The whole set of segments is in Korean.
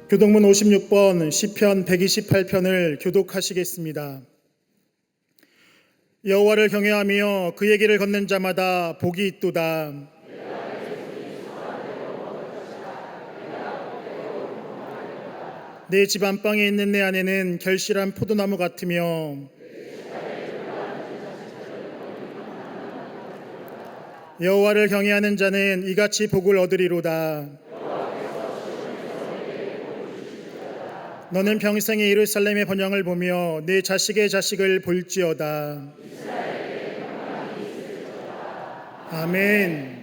교독문 56번 시편 128편을 교독하시겠습니다. 여호와를 경외하며 그의 길을 걷는 자마다 복이 있도다. 내 집 안방에 있는 내 아내는 결실한 포도나무 같으며 여호와를 경외하는 자는 이같이 복을 얻으리로다. 너는 평생에 예루살렘의 번영을 보며 내 자식의 자식을 볼지어다. 아멘.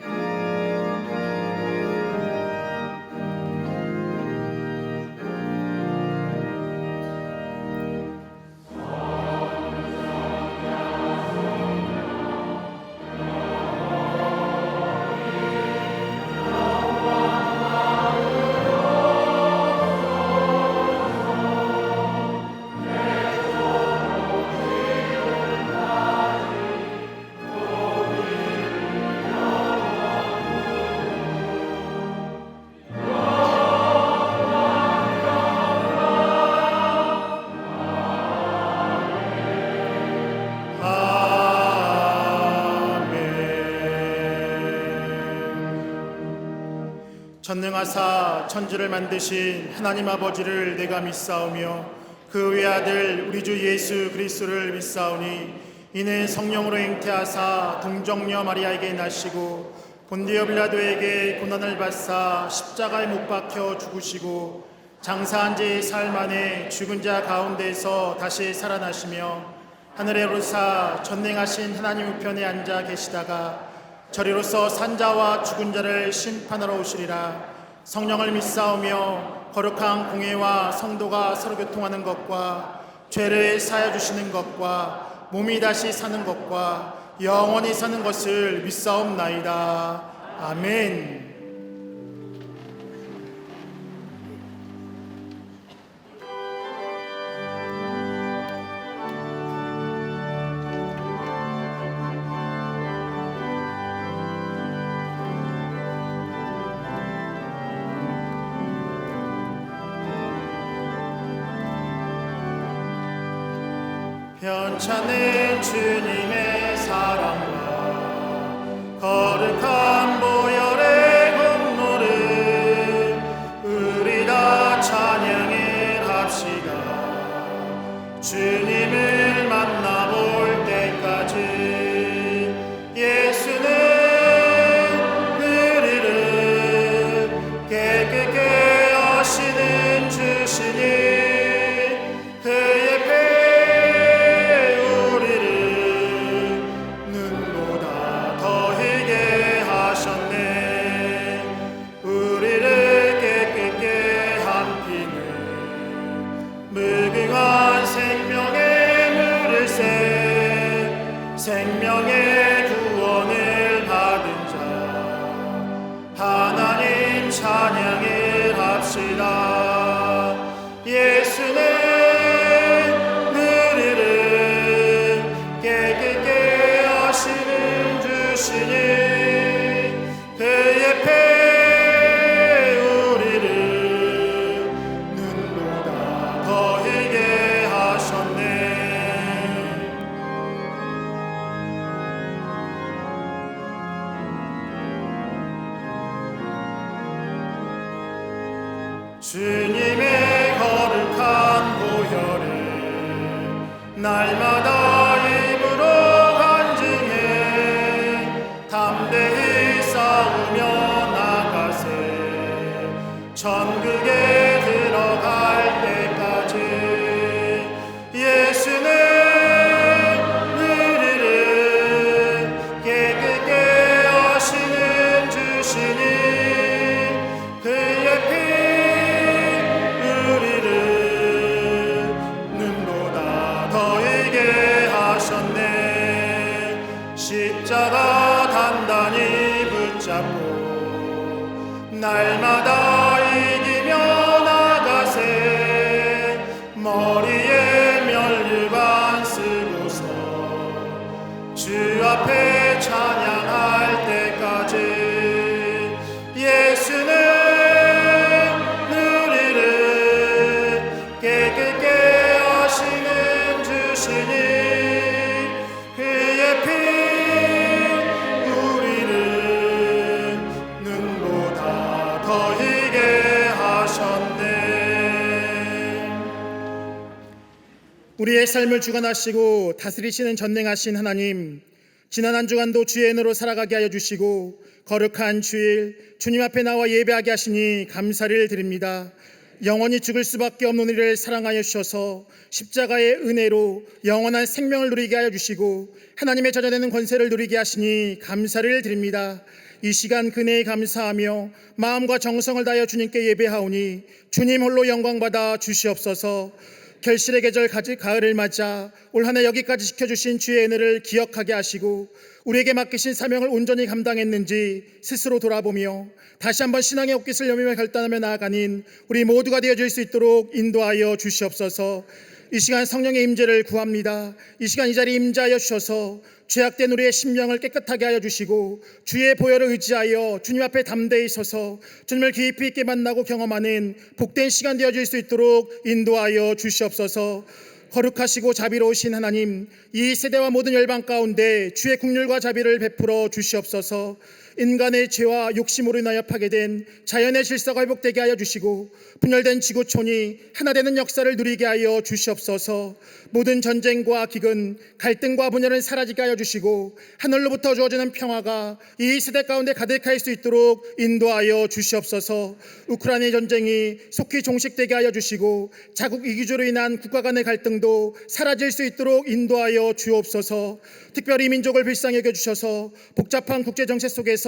전능하사 천지를 만드신 하나님 아버지를 내가 믿사오며 그 외아들 우리 주 예수 그리스도를 믿사오니 이는 성령으로 잉태하사 동정녀 마리아에게 나시고 본디오 빌라도에게 고난을 받사 십자가에 못 박혀 죽으시고 장사한 지 사흘 만에 죽은 자 가운데서 다시 살아나시며 하늘에 오르사 전능하신 하나님 우편에 앉아 계시다가 저리로서 산자와 죽은 자를 심판하러 오시리라. 성령을 믿사오며 거룩한 공회와 성도가 서로 교통하는 것과 죄를 사하여 주시는 것과 몸이 다시 사는 것과 영원히 사는 것을 믿사옵나이다. 아멘. 편찮은 주님의 사랑과 거룩한 보혈의 공로를 우리 다 찬양을 합시다. 주님을 만나볼 때까지 예수는 우리를 깨끗게 하시는 주시니 그의 생명의 구원을 받은 자 하나님 찬양을 합시다. 예수는 우리를 깨끗게 하시는 주시니 그의 피 우리를 눈보다 더 희게 하셨네. 주님의 거룩한 보혈을 날마다 입으로 간증해 담대히 싸우며 나가세. 천국에 들어갈 때까지 예수는 우리를 깨끗게 하시는 주시니 그의 피 십자가 단단히 붙잡고 날마다 이기며 나가세. 머리에 면류관 쓰고서 주 앞에 찬양할 때까지 예수는 우리를 깨끗게 하시는 주시니 그의 피 우리를 눈보다 더 희게 하셨네. 우리의 삶을 주관하시고 다스리시는 전능하신 하나님, 지난 한 주간도 주의 은혜로 살아가게 하여 주시고 거룩한 주일 주님 앞에 나와 예배하게 하시니 감사를 드립니다. 영원히 죽을 수밖에 없는 우리를 사랑하여 주셔서 십자가의 은혜로 영원한 생명을 누리게 하여 주시고 하나님의 자녀되는 권세를 누리게 하시니 감사를 드립니다. 이 시간 그네에 감사하며 마음과 정성을 다하여 주님께 예배하오니 주님 홀로 영광받아 주시옵소서. 결실의 계절 가을을 맞아 올 한 해 여기까지 지켜주신 주의 은혜를 기억하게 하시고 우리에게 맡기신 사명을 온전히 감당했는지 스스로 돌아보며 다시 한번 신앙의 옷깃을 여미며 결단하며 나아가는 우리 모두가 되어줄 수 있도록 인도하여 주시옵소서. 이 시간 성령의 임재를 구합니다. 이 시간 이 자리에 임재하여 주셔서 죄악된 우리의 심령을 깨끗하게 하여 주시고 주의 보혈을 의지하여 주님 앞에 담대히 서서 주님을 깊이 있게 만나고 경험하는 복된 시간 되어질 수 있도록 인도하여 주시옵소서. 거룩하시고 자비로우신 하나님, 이 세대와 모든 열방 가운데 주의 긍휼과 자비를 베풀어 주시옵소서. 인간의 죄와 욕심으로 인하여 파괴된 자연의 질서가 회복되게 하여 주시고 분열된 지구촌이 하나 되는 역사를 누리게 하여 주시옵소서. 모든 전쟁과 기근, 갈등과 분열은 사라지게 하여 주시고 하늘로부터 주어지는 평화가 이 세대 가운데 가득할 수 있도록 인도하여 주시옵소서. 우크라이나 전쟁이 속히 종식되게 하여 주시고 자국 이기주로 인한 국가 간의 갈등도 사라질 수 있도록 인도하여 주옵소서. 특별히 민족을 불쌍히 여겨주셔서 복잡한 국제정세 속에서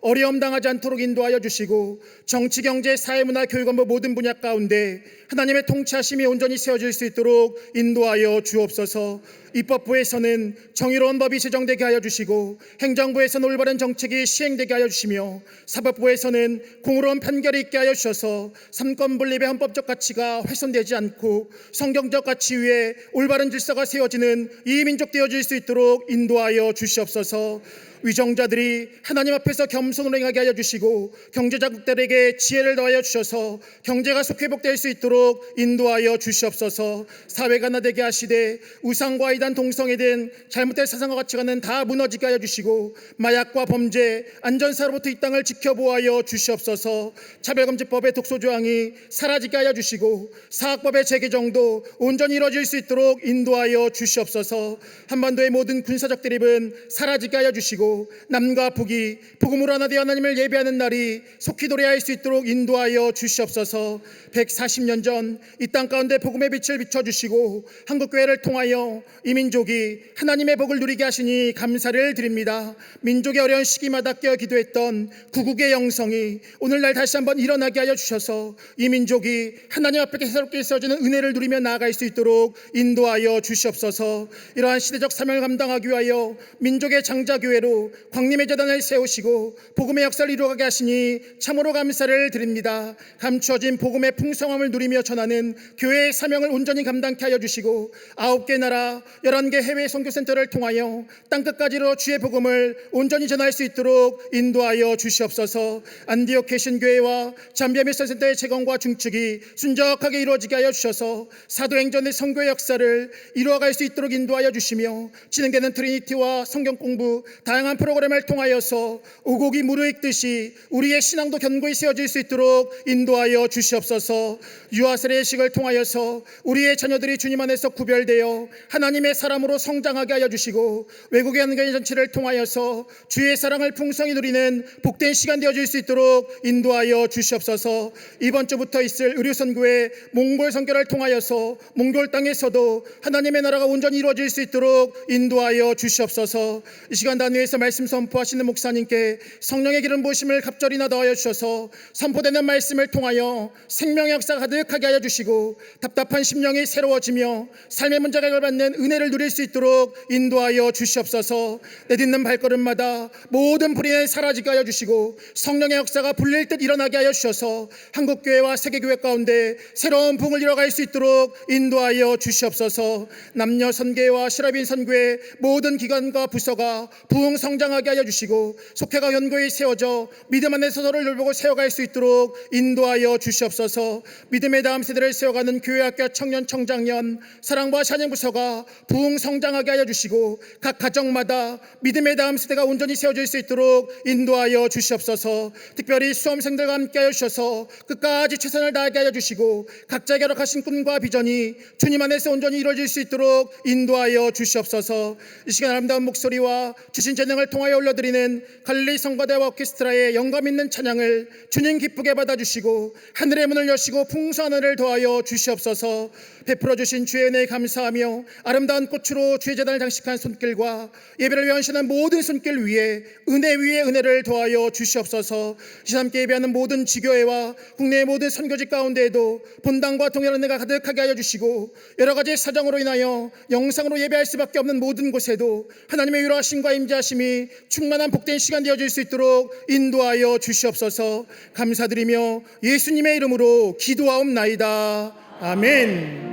어려움 당하지 않도록 인도하여 주시고 정치, 경제, 사회, 문화, 교육, 업무 모든 분야 가운데 하나님의 통치하심이 온전히 세워질 수 있도록 인도하여 주옵소서. 입법부에서는 정의로운 법이 제정되게 하여 주시고 행정부에서는 올바른 정책이 시행되게 하여 주시며 사법부에서는 공의로운 판결이 있게 하여 주셔서 삼권분립의 헌법적 가치가 훼손되지 않고 성경적 가치 위에 올바른 질서가 세워지는 이 민족 되어질 수 있도록 인도하여 주시옵소서. 위정자들이 하나님 앞에서 겸손으로 행하게 하여 주시고 경제자국들에게 지혜를 더하여 주셔서 경제가 속히 회복될 수 있도록 인도하여 주시옵소서. 사회가 하나되게 하시되 우상과 이단 동성에 대한 잘못된 사상과 가치관은 다 무너지게 하여 주시고 마약과 범죄, 안전사로부터 이 땅을 지켜보아여 주시옵소서. 차별금지법의 독소조항이 사라지게 하여 주시고 사학법의 재개정도 온전히 이루어질 수 있도록 인도하여 주시옵소서. 한반도의 모든 군사적 대립은 사라지게 하여 주시고 남과 북이 복음으로 하나 되어 하나님을 예배하는 날이 속히 도래할 수 있도록 인도하여 주시옵소서. 140년 전 이 땅 가운데 복음의 빛을 비춰주시고 한국교회를 통하여 이 민족이 하나님의 복을 누리게 하시니 감사를 드립니다. 민족의 어려운 시기마다 깨어 기도했던 구국의 영성이 오늘날 다시 한번 일어나게 하여 주셔서 이 민족이 하나님 앞에 새롭게 세워지는 은혜를 누리며 나아갈 수 있도록 인도하여 주시옵소서. 이러한 시대적 사명을 감당하기 위하여 민족의 장자교회로 광림의 재단을 세우시고 복음의 역사를 이루어가게 하시니 참으로 감사를 드립니다. 감추어진 복음의 풍성함을 누리며 전하는 교회의 사명을 온전히 감당케 하여 주시고 9개 나라 11개 해외 선교센터를 통하여 땅끝까지로 주의 복음을 온전히 전할 수 있도록 인도하여 주시옵소서. 안디옥 개신교회와 잠비아 미션센터의 재건과 중축이 순적하게 이루어지게 하여 주셔서 사도행전의 선교의 역사를 이루어갈 수 있도록 인도하여 주시며 진행되는 트리니티와 성경 공부 다양한 프로그램을 통하여서 오곡이 무르익듯이 우리의 신앙도 견고히 세워질 수 있도록 인도하여 주시옵소서. 유아세례의 식을 통하여서 우리의 자녀들이 주님 안에서 구별되어 하나님의 사람으로 성장하게 하여 주시고 외국의 한교회 전체를 통하여서 주의 사랑을 풍성히 누리는 복된 시간 되어질 수 있도록 인도하여 주시옵소서. 이번 주부터 있을 의료선교회 몽골 선교를 통하여서 몽골 땅에서도 하나님의 나라가 온전히 이루어질 수 있도록 인도하여 주시옵소서. 이 시간 단위에서 말씀 선포하시는 목사님께 성령의 기름 부으심을 갑절히 나더하여 주셔서 선포되는 말씀을 통하여 생명의 역사가 가득하게 하여 주시고 답답한 심령이 새로워지며 삶의 문제가 해결받는 은혜를 은혜를 누릴 수 있도록 인도하여 주시옵소서. 내딛는 발걸음마다 모든 불의에 사라지게 하여 주시고 성령의 역사가 불릴 듯 일어나게 하여 주셔서 한국교회와 세계교회 가운데 새로운 부흥을 이뤄갈 수 있도록 인도하여 주시옵소서. 남녀 선교회와 시라빈 선교회 모든 기관과 부서가 부흥 성장하게 하여 주시고 속회가 견고히 세워져 믿음 안에서 서로를 돌보고 세워갈 수 있도록 인도하여 주시옵소서. 믿음의 다음 세대를 세워가는 교회학교 청년 청장년 사랑과 찬양 부서가 부흥 성장하게 하여 주시고 각 가정마다 믿음의 다음 세대가 온전히 세워질 수 있도록 인도하여 주시옵소서. 특별히 수험생들과 함께 하여 주셔서 끝까지 최선을 다하게 하여 주시고 각자에게 허락하신 꿈과 비전이 주님 안에서 온전히 이루어질 수 있도록 인도하여 주시옵소서. 이 시간 아름다운 목소리와 주신 재능을 통하여 올려드리는 갈릴리 성가대와 오케스트라의 영감 있는 찬양을 주님 기쁘게 받아주시고 하늘의 문을 여시고 풍성한 은혜를 더하여 주시옵소서. 베풀어 주신 주의 은혜에 감사하며 아름다운 꽃으로 주의 제단을 장식한 손길과 예배를 위한 신한 모든 손길 위에 은혜를 더하여 주시옵소서. 함께 예배하는 모든 지교회와 국내의 모든 선교지 가운데에도 본당과 동일한 은혜가 가득하게 하여 주시고 여러 가지 사정으로 인하여 영상으로 예배할 수밖에 없는 모든 곳에도 하나님의 위로하심과 임재하심이 충만한 복된 시간 되어질 수 있도록 인도하여 주시옵소서. 감사드리며 예수님의 이름으로 기도하옵나이다. 아멘.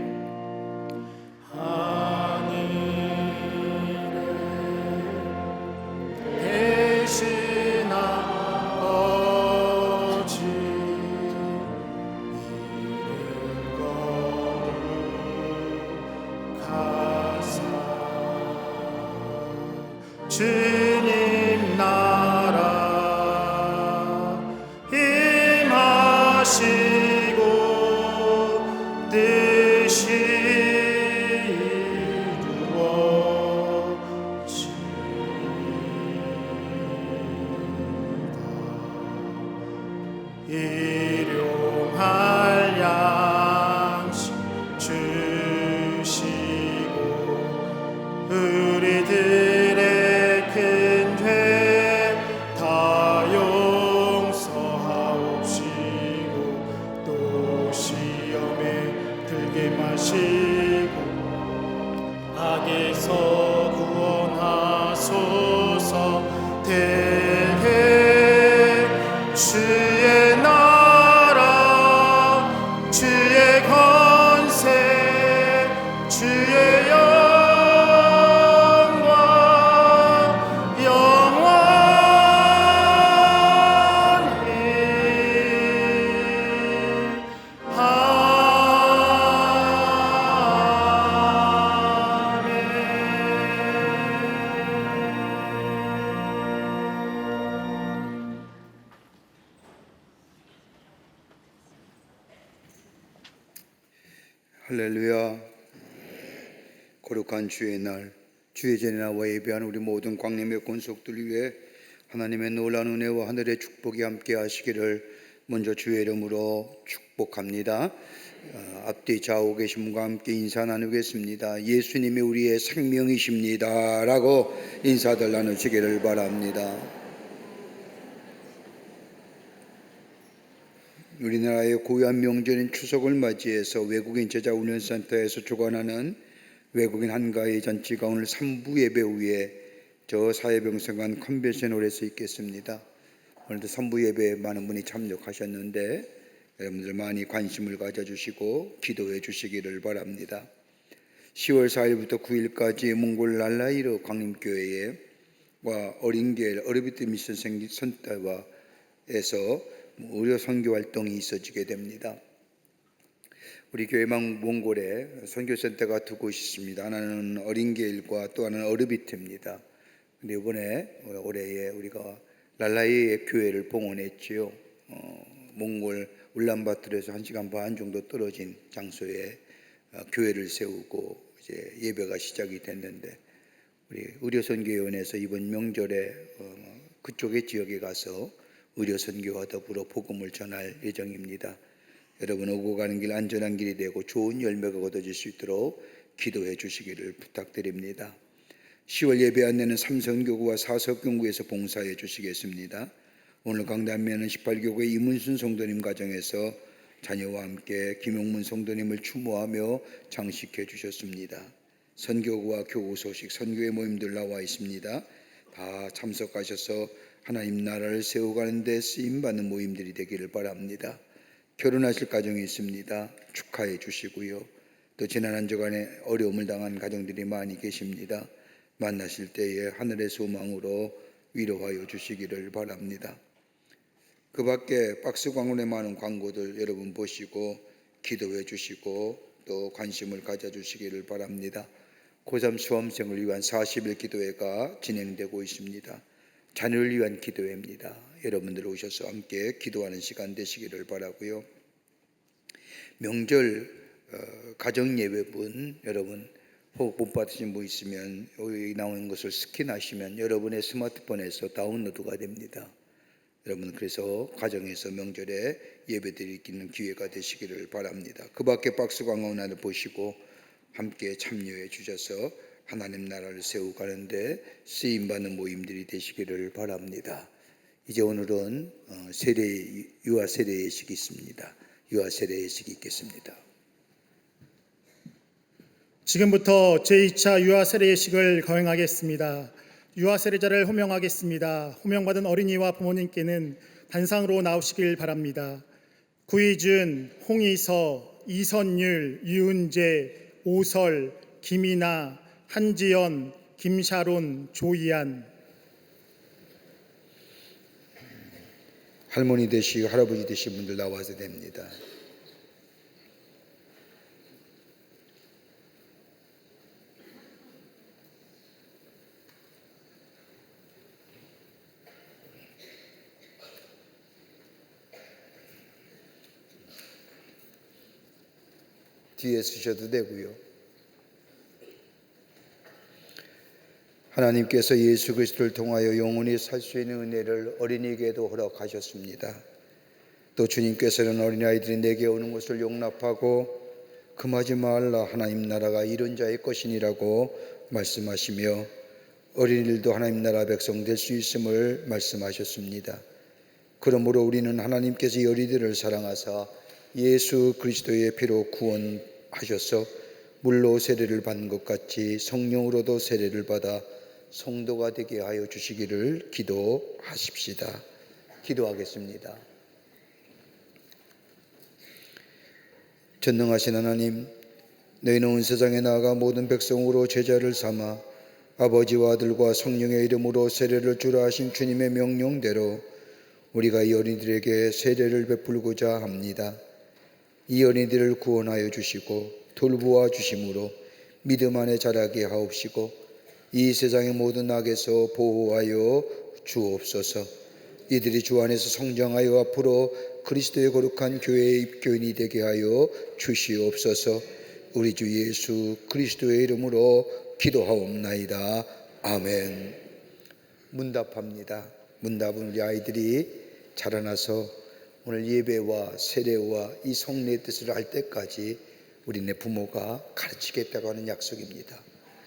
주님 나라 임하시고 뜻이 이루어지리이다. 일용할 양식 주시고 우리들의 큰 죄 다 용서하옵시고 또 시험에 들게 마시고 악에서 구원하소서. 대개 주의 나라 주의 권세 주의 할렐루야. 거룩한 주의 날, 주의 전에 나와 예배하는 우리 모든 광림의 권속들 위해 하나님의 놀라운 은혜와 하늘의 축복이 함께 하시기를 먼저 주의 이름으로 축복합니다. 앞뒤 좌우 계신 분과 함께 인사 나누겠습니다. 예수님이 우리의 생명이십니다 라고 인사들 나누시기를 바랍니다. 우리나라의 고유한 명절인 추석을 맞이해서 외국인 제자훈련센터에서 주관하는 외국인 한가위 잔치가 오늘 3부 예배 후에 저 사회병성관 컨벤션홀에서 있겠습니다. 오늘도 3부 예배에 많은 분이 참여하셨는데 여러분들 많이 관심을 가져주시고 기도해 주시기를 바랍니다. 10월 4일부터 9일까지 몽골 랄라이르 광림교회와 어린교회 어르비트 미션 센터에서 의료 선교 활동이 있어지게 됩니다. 우리 교회망 몽골에 선교센터가 두 곳이 있습니다. 하나는 어린게일과 또 하나는 어르비트입니다. 근데 이번에 올해에 우리가 랄라이의 교회를 봉헌했지요. 몽골 울란바토르에서 1시간 반 정도 떨어진 장소에 교회를 세우고 이제 예배가 시작이 됐는데 우리 의료선교위원회에서 이번 명절에 그쪽의 지역에 가서 의료선교와 더불어 복음을 전할 예정입니다. 여러분 오고 가는 길 안전한 길이 되고 좋은 열매가 얻어질 수 있도록 기도해 주시기를 부탁드립니다. 10월 예배 안내는 삼성교구와 사석경구에서 봉사해 주시겠습니다. 오늘 강단면은 18교구의 이문순 성도님 가정에서 자녀와 함께 김용문 성도님을 추모하며 장식해 주셨습니다. 선교구와 교구 소식, 선교회 모임들 나와 있습니다. 다 참석하셔서 하나님 나라를 세워가는 데 쓰임받는 모임들이 되기를 바랍니다. 결혼하실 가정이 있습니다. 축하해 주시고요. 또 지난 한 주간에 어려움을 당한 가정들이 많이 계십니다. 만나실 때에 하늘의 소망으로 위로하여 주시기를 바랍니다. 그 밖에 박스 광고에 많은 광고들 여러분 보시고 기도해 주시고 또 관심을 가져주시기를 바랍니다. 고3 수험생을 위한 40일 기도회가 진행되고 있습니다. 자녀를 위한 기도회입니다. 여러분들 오셔서 함께 기도하는 시간 되시기를 바라고요. 명절 가정예배분 여러분 혹 못 받으신 분 있으면 여기 나오는 것을 스캔하시면 여러분의 스마트폰에서 다운로드가 됩니다. 여러분 그래서 가정에서 명절에 예배드리는 기회가 되시기를 바랍니다. 그 밖에 박스 광고나 보시고 함께 참여해 주셔서 하나님 나라를 세워가는데 쓰임받는 모임들이 되시기를 바랍니다. 이제 오늘은 유아 세례 예식이 있습니다. 유아 세례 예식이 있겠습니다. 지금부터 제2차 유아 세례 예식을 거행하겠습니다. 유아 세례자를 호명하겠습니다. 호명받은 어린이와 부모님께는 단상으로 나오시길 바랍니다. 구희준, 홍희서, 이선율, 유은재, 오설, 김이나, 한지연, 김샤론, 조이안. 할머니 되시고 할아버지 되신 분들 나와서 됩니다. 뒤에 쓰셔도 되고요. 하나님께서 예수 그리스도를 통하여 영원히 살 수 있는 은혜를 어린이에게도 허락하셨습니다. 또 주님께서는 어린아이들이 내게 오는 것을 용납하고 금하지 말라 하나님 나라가 이런 자의 것이니라고 말씀하시며 어린이들도 하나님 나라 백성 될 수 있음을 말씀하셨습니다. 그러므로 우리는 하나님께서 이 어린이들을 사랑하사 예수 그리스도의 피로 구원하셔서 물로 세례를 받는 것 같이 성령으로도 세례를 받아 성도가 되게 하여 주시기를 기도하십시다. 기도하겠습니다. 전능하신 하나님, 너희는 온 세상에 나아가 모든 백성으로 제자를 삼아 아버지와 아들과 성령의 이름으로 세례를 주라 하신 주님의 명령대로 우리가 이 어린이들에게 세례를 베풀고자 합니다. 이 어린이들을 구원하여 주시고 돌보아 주심으로 믿음 안에 자라게 하옵시고 이 세상의 모든 악에서 보호하여 주옵소서. 이들이 주 안에서 성장하여 앞으로 그리스도의 거룩한 교회의 입교인이 되게 하여 주시옵소서. 우리 주 예수 그리스도의 이름으로 기도하옵나이다. 아멘. 문답합니다. 문답은 우리 아이들이 자라나서 오늘 예배와 세례와 이 성례의 뜻을 알 때까지 우리네 부모가 가르치겠다고 하는 약속입니다.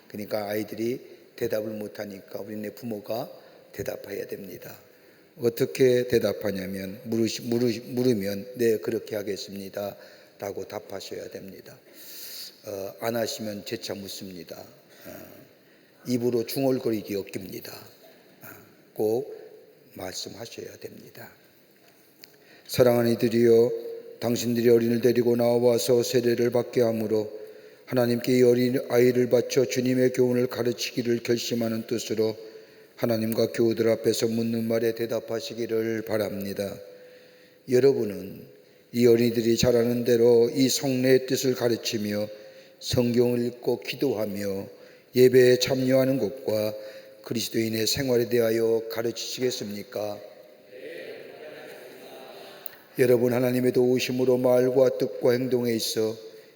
그러니까 아이들이 대답을 못하니까 우리네 부모가 대답해야 됩니다. 어떻게 대답하냐면 물으면 네 그렇게 하겠습니다 라고 답하셔야 됩니다. 안 하시면 재차 묻습니다. 입으로 중얼거리기 없깁니다. 꼭 말씀하셔야 됩니다. 사랑하는 이들이여, 당신들이 어린이를 데리고 나와서 세례를 받게 하므로 하나님께 이 어린 아이를 바쳐 주님의 교훈을 가르치기를 결심하는 뜻으로 하나님과 교우들 앞에서 묻는 말에 대답하시기를 바랍니다. 여러분은 이 어린이들이 자라는 대로 이 성례의 뜻을 가르치며 성경을 읽고 기도하며 예배에 참여하는 것과 그리스도인의 생활에 대하여 가르치시겠습니까? 여러분 하나님의 도우심으로 말과 뜻과 행동에 있어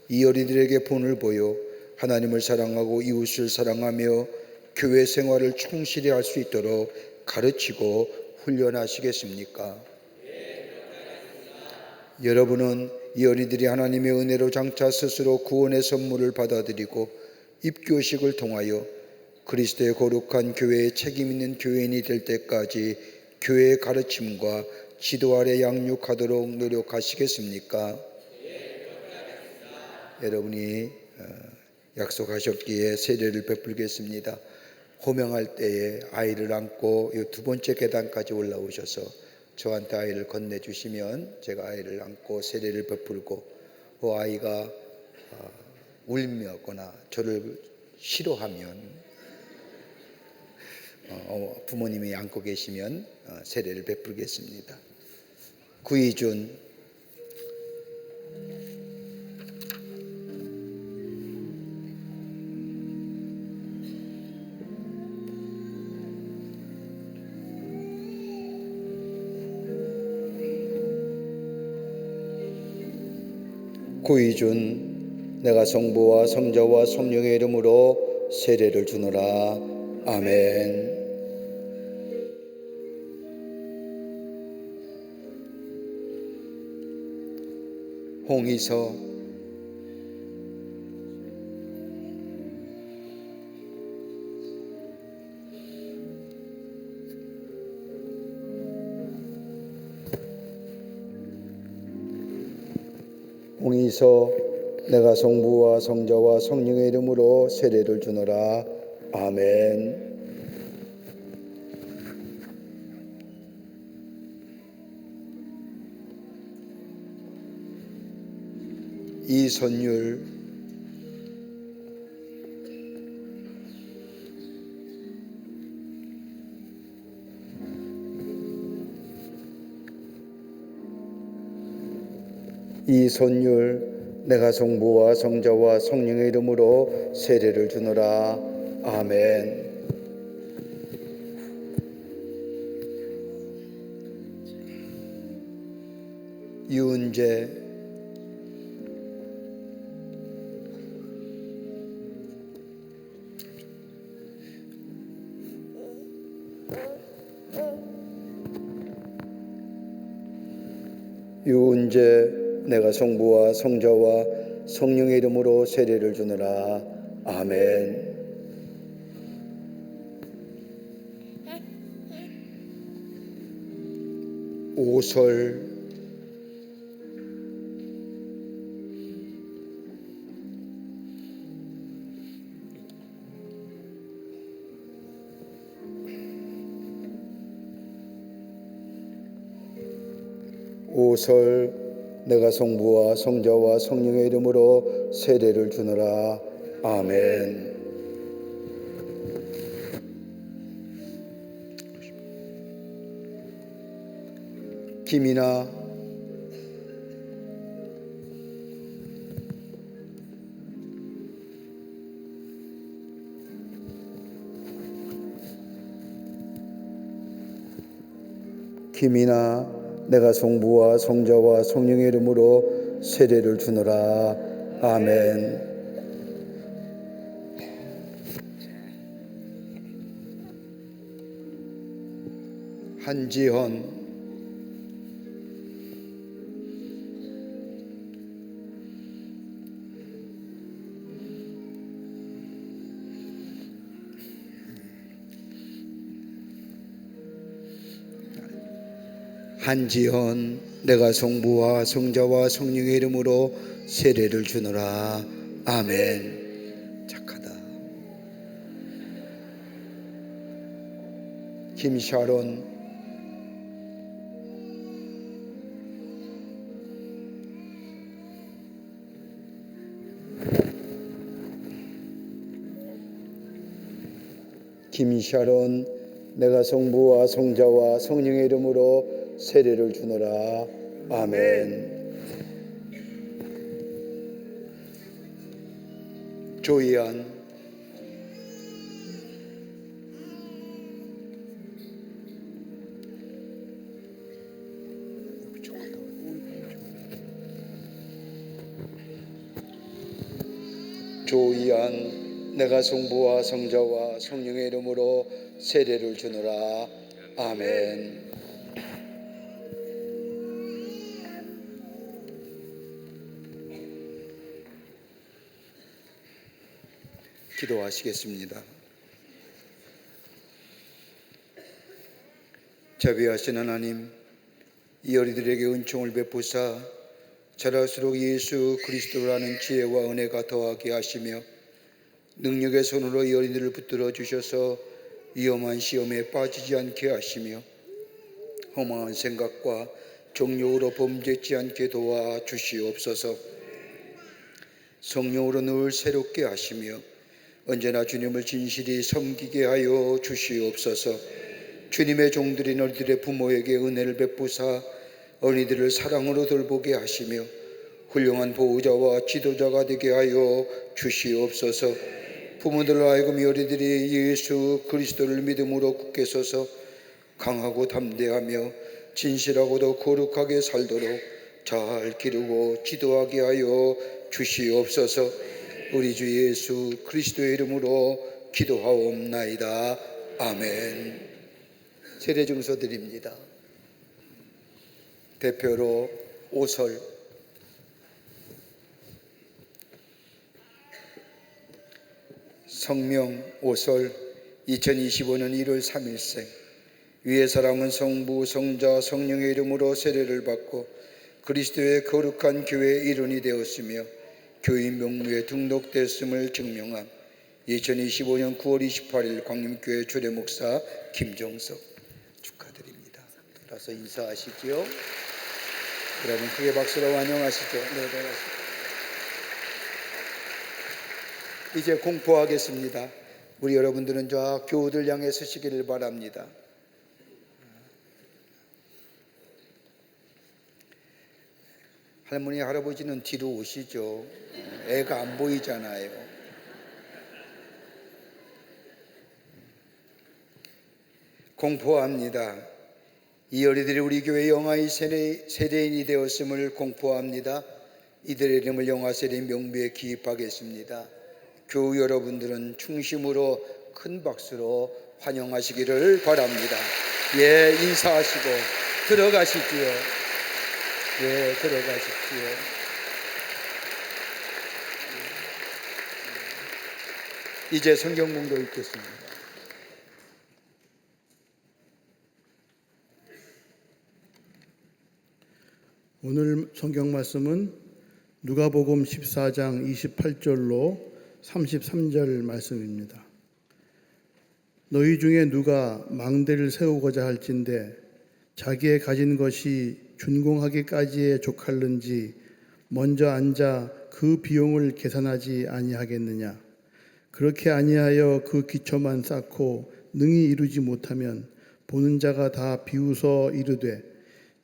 이 어린이들에게 본을 보여 하나님을 사랑하고 이웃을 사랑하며 교회 생활을 충실히 할 수 있도록 가르치고 훈련하시겠습니까? 여러분은 이 어린이들이 하나님의 은혜로 장차 스스로 구원의 선물을 받아들이고 입교식을 통하여 그리스도의 거룩한 교회에 책임 있는 교인이 될 때까지 교회의 가르침과 지도 아래 양육하도록 노력하시겠습니까? 여러분이 약속하셨기에 세례를 베풀겠습니다. 호명할 때에 아이를 안고 이 두 번째 계단까지 올라오셔서 저한테 아이를 건네주시면 제가 아이를 안고 세례를 베풀고 그 아이가 울거나 저를 싫어하면 부모님이 안고 계시면 세례를 베풀겠습니다. 구이준 구이준 내가 성부와 성자와 성령의 이름으로 세례를 주노라. 아멘. 홍의서 홍의서 내가 성부와 성자와 성령의 이름으로 세례를 주노라. 아멘. 이선율 내가 성부와 성자와 성령의 이름으로 세례를 주노라. 아멘. 유은재 내가 성부와 성자와 성령의 이름으로 세례를 주노라. 아멘. 오설 내가 성부와 성자와 성령의 이름으로 세례를 주노라. 아멘. 김이나 내가 성부와 성자와 성령의 이름으로 세례를 주노라. 아멘. 한지헌 내가 성부와 성자와 성령의 이름으로 세례를 주노라. 아멘. 착하다. 김샤론 내가 성부와 성자와 성령의 이름으로 세례를 주노라. 아멘. 조이안 내가 성부와 성자와 성령의 이름으로 세례를 주노라. 아멘. 기도하시겠습니다. 자비하신 하나님, 이 어린이들에게 은총을 베푸사 자랄수록 예수 그리스도라는 지혜와 은혜가 더하게 하시며 능력의 손으로 이 어린이를 붙들어 주셔서 위험한 시험에 빠지지 않게 하시며 허망한 생각과 정욕으로 범죄치 않게 도와 주시옵소서. 성령으로 늘 새롭게 하시며 언제나 주님을 진실히 섬기게 하여 주시옵소서. 주님의 종들인 어린이들의 부모에게 은혜를 베푸사 어린이들을 사랑으로 돌보게 하시며 훌륭한 보호자와 지도자가 되게 하여 주시옵소서. 부모들로 하여금 이 어린이들이 예수 그리스도를 믿음으로 굳게 서서 강하고 담대하며 진실하고도 거룩하게 살도록 잘 기르고 지도하게 하여 주시옵소서. 우리 주 예수 그리스도의 이름으로 기도하옵나이다. 아멘. 세례 증서 드립니다. 대표로 오설, 성명 오설, 2025년 1월 3일생. 위의 사람은 성부, 성자, 성령의 이름으로 세례를 받고 그리스도의 거룩한 교회의 일원이 되었으며 교인 명부에 등록됐음을 증명함. 2025년 9월 28일 광림교회 주례목사 김정석. 축하드립니다. 따라서 인사하시지요. 여러분 크게 박수로 환영하시죠. 네, 이제 공포하겠습니다. 우리 여러분들은 저 교우들 향해 서시기를 바랍니다. 할머니, 할아버지는 뒤로 오시죠. 애가 안 보이잖아요. 공포합니다. 이 어린이들이 우리 교회 영아의 세례인이 되었음을 공포합니다. 이들의 이름을 영아 세례인 명부에 기입하겠습니다. 교우 여러분들은 중심으로 큰 박수로 환영하시기를 바랍니다. 예, 인사하시고 들어가시지요. 예, 들어가십시오. 이제 성경 공부 읽겠습니다. 오늘 성경 말씀은 누가복음 14장 28절로 33절 말씀입니다. 너희 중에 누가 망대를 세우고자 할진대 자기의 가진 것이 준공하기까지에 족할는지 먼저 앉아 그 비용을 계산하지 아니하겠느냐. 그렇게 아니하여 그 기초만 쌓고 능히 이루지 못하면 보는 자가 다 비웃어 이르되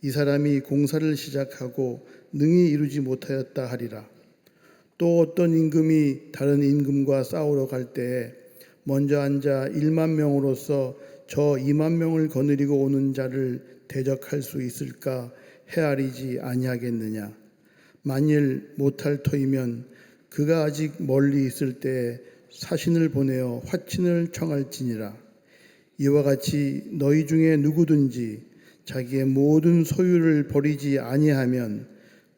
이 사람이 공사를 시작하고 능히 이루지 못하였다 하리라. 또 어떤 임금이 다른 임금과 싸우러 갈 때에 먼저 앉아 1만 명으로서 저 2만 명을 거느리고 오는 자를 대적할 수 있을까 헤아리지 아니하겠느냐. 만일 못할 터이면 그가 아직 멀리 있을 때에 사신을 보내어 화친을 청할지니라. 이와 같이 너희 중에 누구든지 자기의 모든 소유를 버리지 아니하면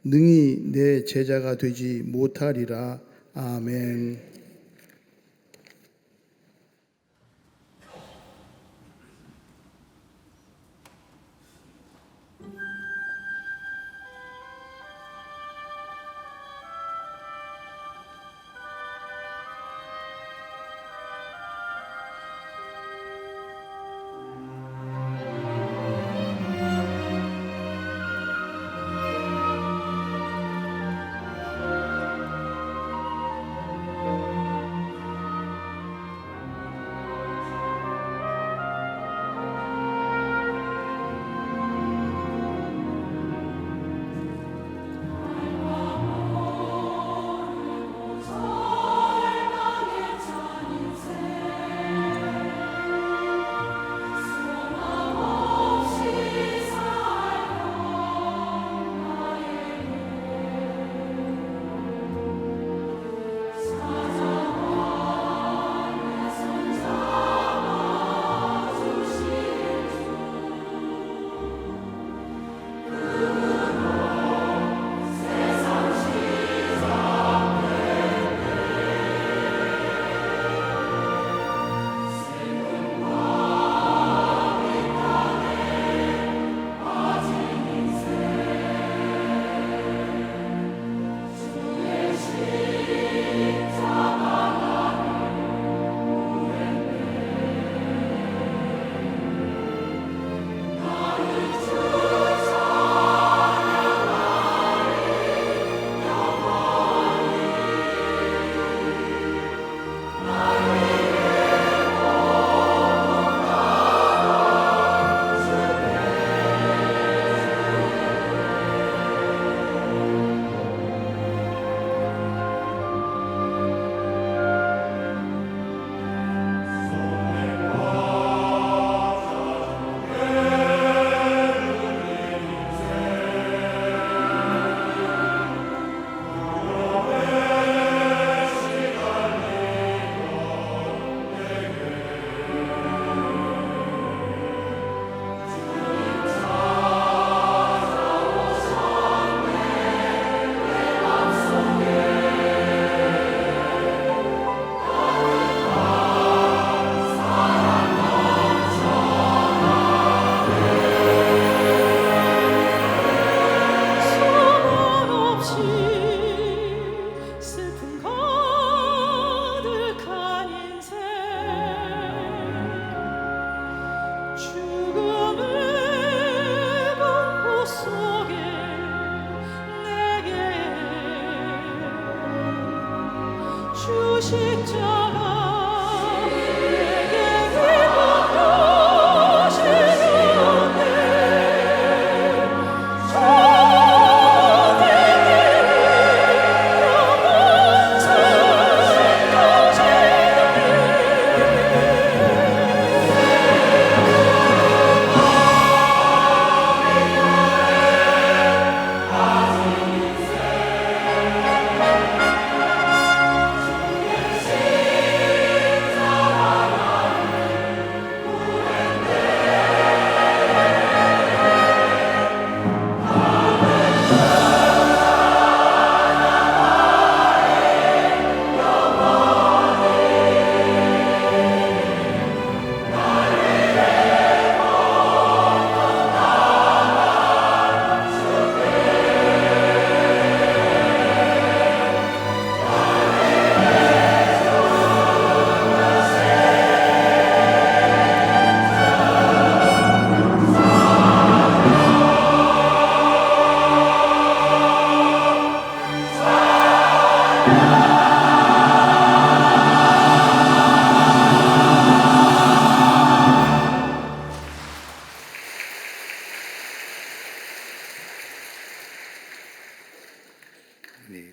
능히 내 제자가 되지 못하리라. 아멘.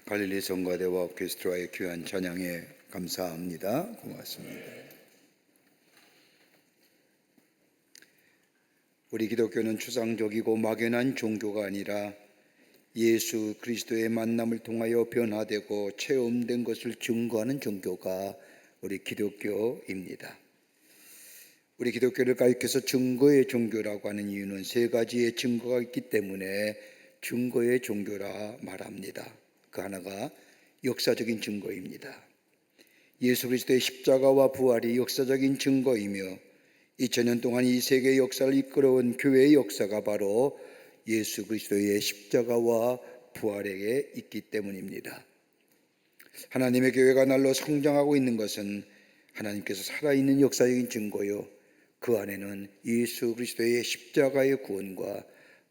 갈릴리 성가대와 오케스트라의 귀한 찬양에 감사합니다. 고맙습니다. 우리 기독교는 추상적이고 막연한 종교가 아니라 예수 그리스도의 만남을 통하여 변화되고 체험된 것을 증거하는 종교가 우리 기독교입니다. 우리 기독교를 가리켜서 증거의 종교라고 하는 이유는 세 가지의 증거가 있기 때문에 증거의 종교라 말합니다. 그 하나가 역사적인 증거입니다. 예수 그리스도의 십자가와 부활이 역사적인 증거이며 2000년 동안 이 세계 역사를 이끌어온 교회의 역사가 바로 예수 그리스도의 십자가와 부활에 있기 때문입니다. 하나님의 교회가 날로 성장하고 있는 것은 하나님께서 살아있는 역사적인 증거요, 그 안에는 예수 그리스도의 십자가의 구원과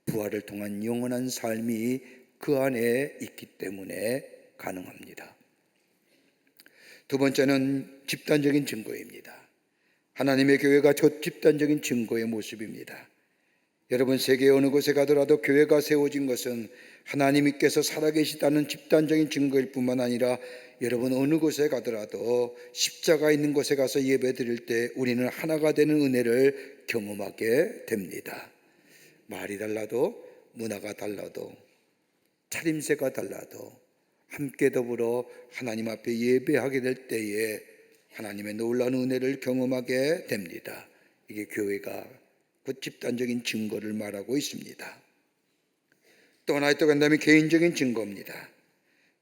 부활을 통한 영원한 삶이 그 안에 있기 때문에 가능합니다. 두 번째는 집단적인 증거입니다. 하나님의 교회가 저 집단적인 증거의 모습입니다. 여러분, 세계 어느 곳에 가더라도 교회가 세워진 것은 하나님께서 살아계시다는 집단적인 증거일 뿐만 아니라 여러분 어느 곳에 가더라도 십자가 있는 곳에 가서 예배 드릴 때 우리는 하나가 되는 은혜를 경험하게 됩니다. 말이 달라도, 문화가 달라도, 차림새가 달라도 함께 더불어 하나님 앞에 예배하게 될 때에 하나님의 놀라운 은혜를 경험하게 됩니다. 이게 교회가 그 집단적인 증거를 말하고 있습니다. 또 하나의 또 간다면 개인적인 증거입니다.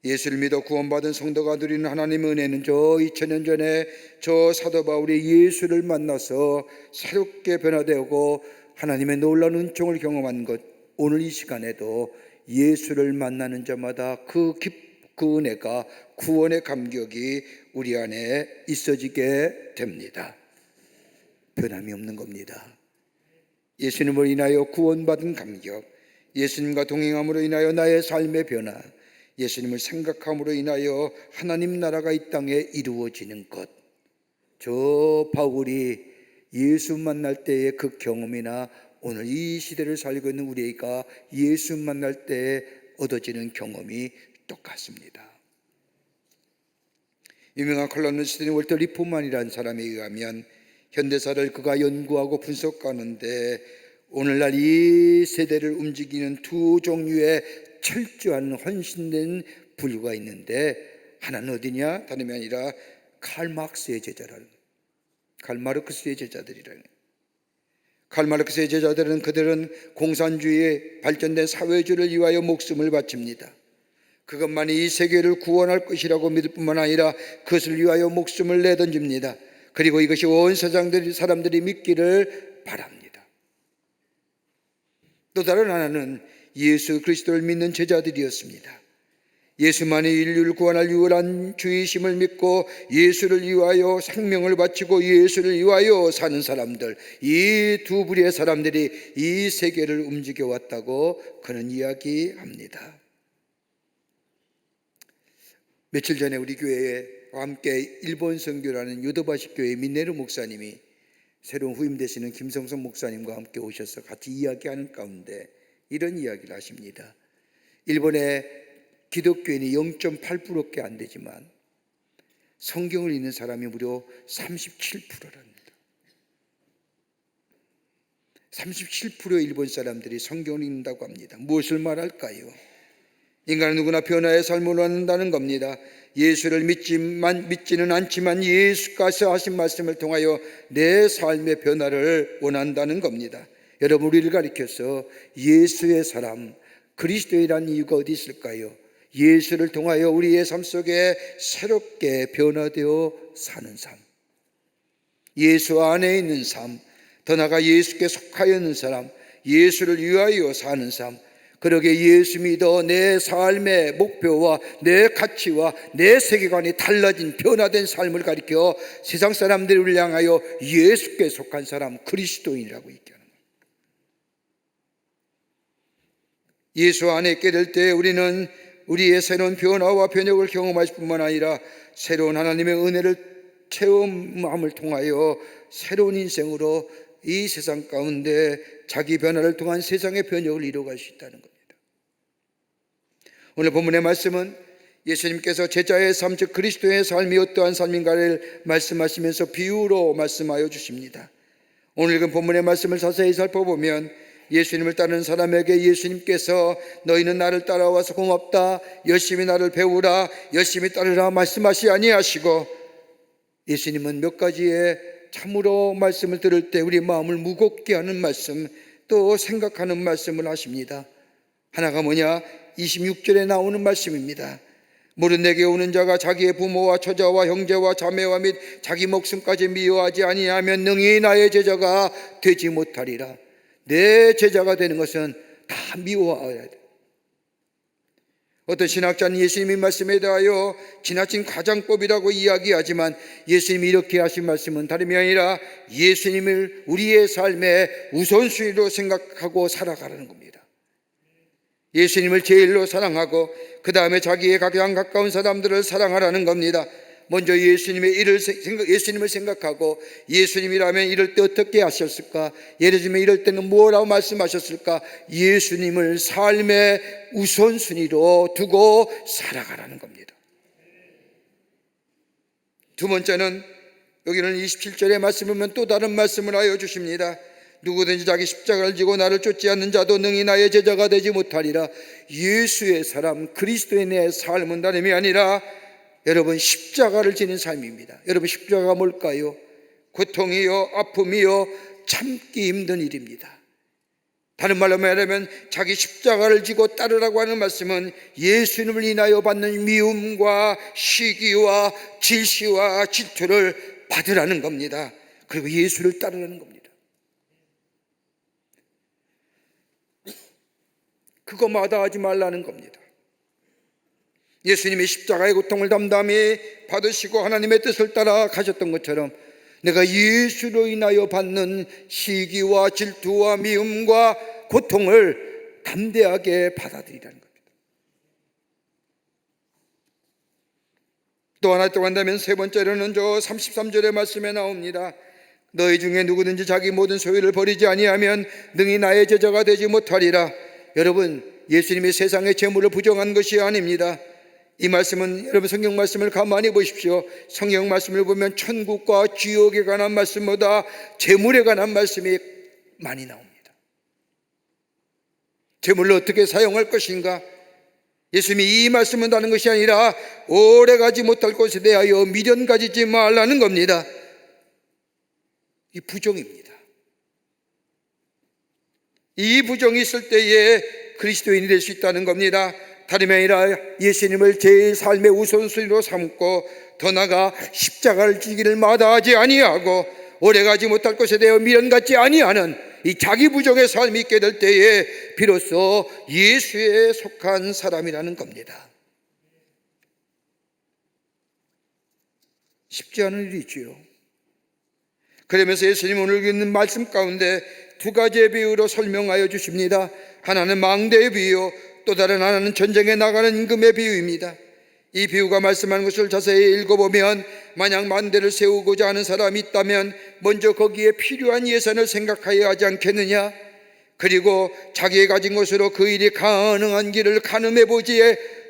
예수를 믿어 구원받은 성도가 누리는 하나님의 은혜는 저 2000년 전에 저 사도 바울이 예수를 만나서 새롭게 변화되고 하나님의 놀라운 은총을 경험한 것, 오늘 이 시간에도 예수를 만나는 자마다 그 은혜가, 구원의 감격이 우리 안에 있어지게 됩니다. 변함이 없는 겁니다. 예수님을 인하여 구원받은 감격, 예수님과 동행함으로 인하여 나의 삶의 변화, 예수님을 생각함으로 인하여 하나님 나라가 이 땅에 이루어지는 것, 저 바울이 예수 만날 때의 그 경험이나 오늘 이 시대를 살고 있는 우리가 예수 만날 때 얻어지는 경험이 똑같습니다. 유명한 컬럼니스트 월터 리포만이라는 사람에 의하면 현대사를 그가 연구하고 분석하는데 오늘날 이 세대를 움직이는 두 종류의 철저한 헌신된 분류가 있는데, 하나는 어디냐? 다름이 아니라 칼 마르크스의 제자라는, 칼 마르크스의 제자들이라는. 칼 마르크스의 제자들은 그들은 공산주의의 발전된 사회주의를 위하여 목숨을 바칩니다. 그것만이 이 세계를 구원할 것이라고 믿을 뿐만 아니라 그것을 위하여 목숨을 내던집니다. 그리고 이것이 온 세상 사람들이 믿기를 바랍니다. 또 다른 하나는 예수 그리스도를 믿는 제자들이었습니다. 예수만이 인류를 구원할 유일한 주이심을 믿고 예수를 위하여 생명을 바치고 예수를 위하여 사는 사람들, 이 두 부류의 사람들이 이 세계를 움직여 왔다고 그는 이야기합니다. 며칠 전에 우리 교회와 함께 일본 선교라는 요도바시 교회 민네르 목사님이 새로운 후임되시는 김성선 목사님과 함께 오셔서 같이 이야기하는 가운데 이런 이야기를 하십니다. 일본의 기독교인이 0.8%밖에 안 되지만 성경을 읽는 사람이 무려 37%랍니다. 37%의 일본 사람들이 성경을 읽는다고 합니다. 무엇을 말할까요? 인간은 누구나 변화의 삶을 원한다는 겁니다. 예수를 믿지는 않지만 예수께서 하신 말씀을 통하여 내 삶의 변화를 원한다는 겁니다. 여러분, 우리를 가리켜서 예수의 사람, 그리스도이라는 이유가 어디 있을까요? 예수를 통하여 우리의 삶 속에 새롭게 변화되어 사는 삶, 예수 안에 있는 삶, 더 나아가 예수께 속하여 있는 사람, 예수를 위하여 사는 삶, 그러게 예수 믿어 내 삶의 목표와 내 가치와 내 세계관이 달라진 변화된 삶을 가리켜 세상 사람들을 우리를 향하여 예수께 속한 사람, 그리스도인이라고 얘기하는 거예요. 예수 안에 있게 될 때 우리는 우리의 새로운 변화와 변혁을 경험할 뿐만 아니라 새로운 하나님의 은혜를 체험함을 통하여 새로운 인생으로 이 세상 가운데 자기 변화를 통한 세상의 변혁을 이루어갈 수 있다는 겁니다. 오늘 본문의 말씀은 예수님께서 제자의 삶, 즉 그리스도의 삶이 어떠한 삶인가를 말씀하시면서 비유로 말씀하여 주십니다. 오늘 읽은 본문의 말씀을 자세히 살펴보면 예수님을 따르는 사람에게 예수님께서 너희는 나를 따라와서 고맙다, 열심히 나를 배우라, 열심히 따르라 말씀하시 아니하시고, 예수님은 몇 가지의 참으로 말씀을 들을 때 우리 마음을 무겁게 하는 말씀, 또 생각하는 말씀을 하십니다. 하나가 뭐냐? 26절에 나오는 말씀입니다. 무릇 내게 오는 자가 자기의 부모와 처자와 형제와 자매와 및 자기 목숨까지 미워하지 아니하면 능히 나의 제자가 되지 못하리라. 내 제자가 되는 것은 다 미워해야 돼. 어떤 신학자는 예수님의 말씀에 대하여 지나친 과장법이라고 이야기하지만 예수님이 이렇게 하신 말씀은 다름이 아니라 예수님을 우리의 삶의 우선순위로 생각하고 살아가라는 겁니다. 예수님을 제일로 사랑하고 그 다음에 자기의 가장 가까운 사람들을 사랑하라는 겁니다. 먼저 예수님을 생각하고, 예수님이라면 이럴 때 어떻게 하셨을까? 예를 들면 이럴 때는 뭐라고 말씀하셨을까? 예수님을 삶의 우선순위로 두고 살아가라는 겁니다. 두 번째는 여기는 27절의 말씀을 보면 또 다른 말씀을 하여 주십니다. 누구든지 자기 십자가를 지고 나를 쫓지 않는 자도 능히 나의 제자가 되지 못하리라. 예수의 사람, 그리스도의 내 삶은 다름이 아니라 여러분 십자가를 지는 삶입니다. 여러분 십자가가 뭘까요? 고통이요, 아픔이요, 참기 힘든 일입니다. 다른 말로 말하면 자기 십자가를 지고 따르라고 하는 말씀은 예수님을 인하여 받는 미움과 시기와 질시와 질투를 받으라는 겁니다. 그리고 예수를 따르라는 겁니다. 그거마다 하지 말라는 겁니다. 예수님이 십자가의 고통을 담담히 받으시고 하나님의 뜻을 따라 가셨던 것처럼 내가 예수로 인하여 받는 시기와 질투와 미움과 고통을 담대하게 받아들이라는 겁니다. 또 하나 또 간다면 세 번째로는 저 33절의 말씀에 나옵니다. 너희 중에 누구든지 자기 모든 소유를 버리지 아니하면 능히 나의 제자가 되지 못하리라. 여러분, 예수님이 세상의 재물을 부정한 것이 아닙니다. 이 말씀은 여러분 성경 말씀을 가만히 보십시오. 성경 말씀을 보면 천국과 지옥에 관한 말씀보다 재물에 관한 말씀이 많이 나옵니다. 재물을 어떻게 사용할 것인가? 예수님이 이 말씀을 하는 것이 아니라 오래 가지 못할 것에 대하여 미련 가지지 말라는 겁니다. 이 부정입니다. 이 부정이 있을 때에 그리스도인이 될 수 있다는 겁니다. 다름이 아니라 예수님을 제 삶의 우선순위로 삼고 더 나아가 십자가를 지기를 마다하지 아니하고 오래가지 못할 것에 대해 미련 갖지 아니하는 이 자기 부정의 삶이 있게 될 때에 비로소 예수에 속한 사람이라는 겁니다. 쉽지 않은 일이지요. 그러면서 예수님 오늘 읽는 말씀 가운데 두 가지의 비유로 설명하여 주십니다. 하나는 망대의 비유, 또 다른 하나는 전쟁에 나가는 임금의 비유입니다. 이 비유가 말씀하는 것을 자세히 읽어보면 만약 망대를 세우고자 하는 사람이 있다면 먼저 거기에 필요한 예산을 생각해야 하지 않겠느냐? 그리고 자기가 가진 것으로 그 일이 가능한 길을 가늠해보지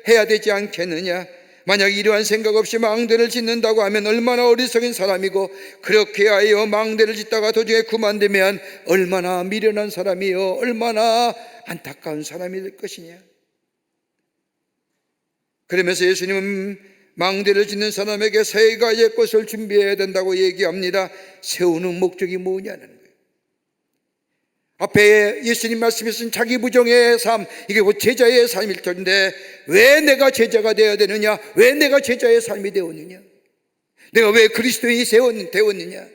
해야 되지 않겠느냐? 만약 이러한 생각 없이 망대를 짓는다고 하면 얼마나 어리석은 사람이고, 그렇게 하여 망대를 짓다가 도중에 그만두면 얼마나 미련한 사람이요, 얼마나 안타까운 사람이 될 것이냐. 그러면서 예수님은 망대를 짓는 사람에게 세 가지의 것을 준비해야 된다고 얘기합니다. 세우는 목적이 뭐냐는 거예요. 앞에 예수님 말씀하신 자기 부정의 삶, 이게 곧 제자의 삶일 텐데 왜 내가 제자가 되어야 되느냐? 왜 내가 제자의 삶이 되었느냐? 내가 왜 그리스도인이 되었느냐?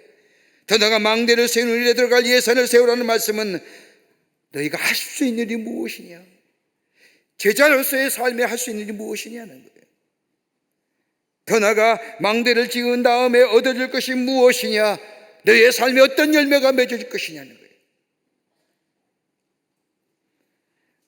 더 나아가 망대를 세우는 일에 들어갈 예산을 세우라는 말씀은 너희가 할 수 있는 일이 무엇이냐? 제자로서의 삶에 할 수 있는 일이 무엇이냐는 거예요. 더 나아가 망대를 지은 다음에 얻어질 것이 무엇이냐? 너희의 삶에 어떤 열매가 맺어질 것이냐는 거예요.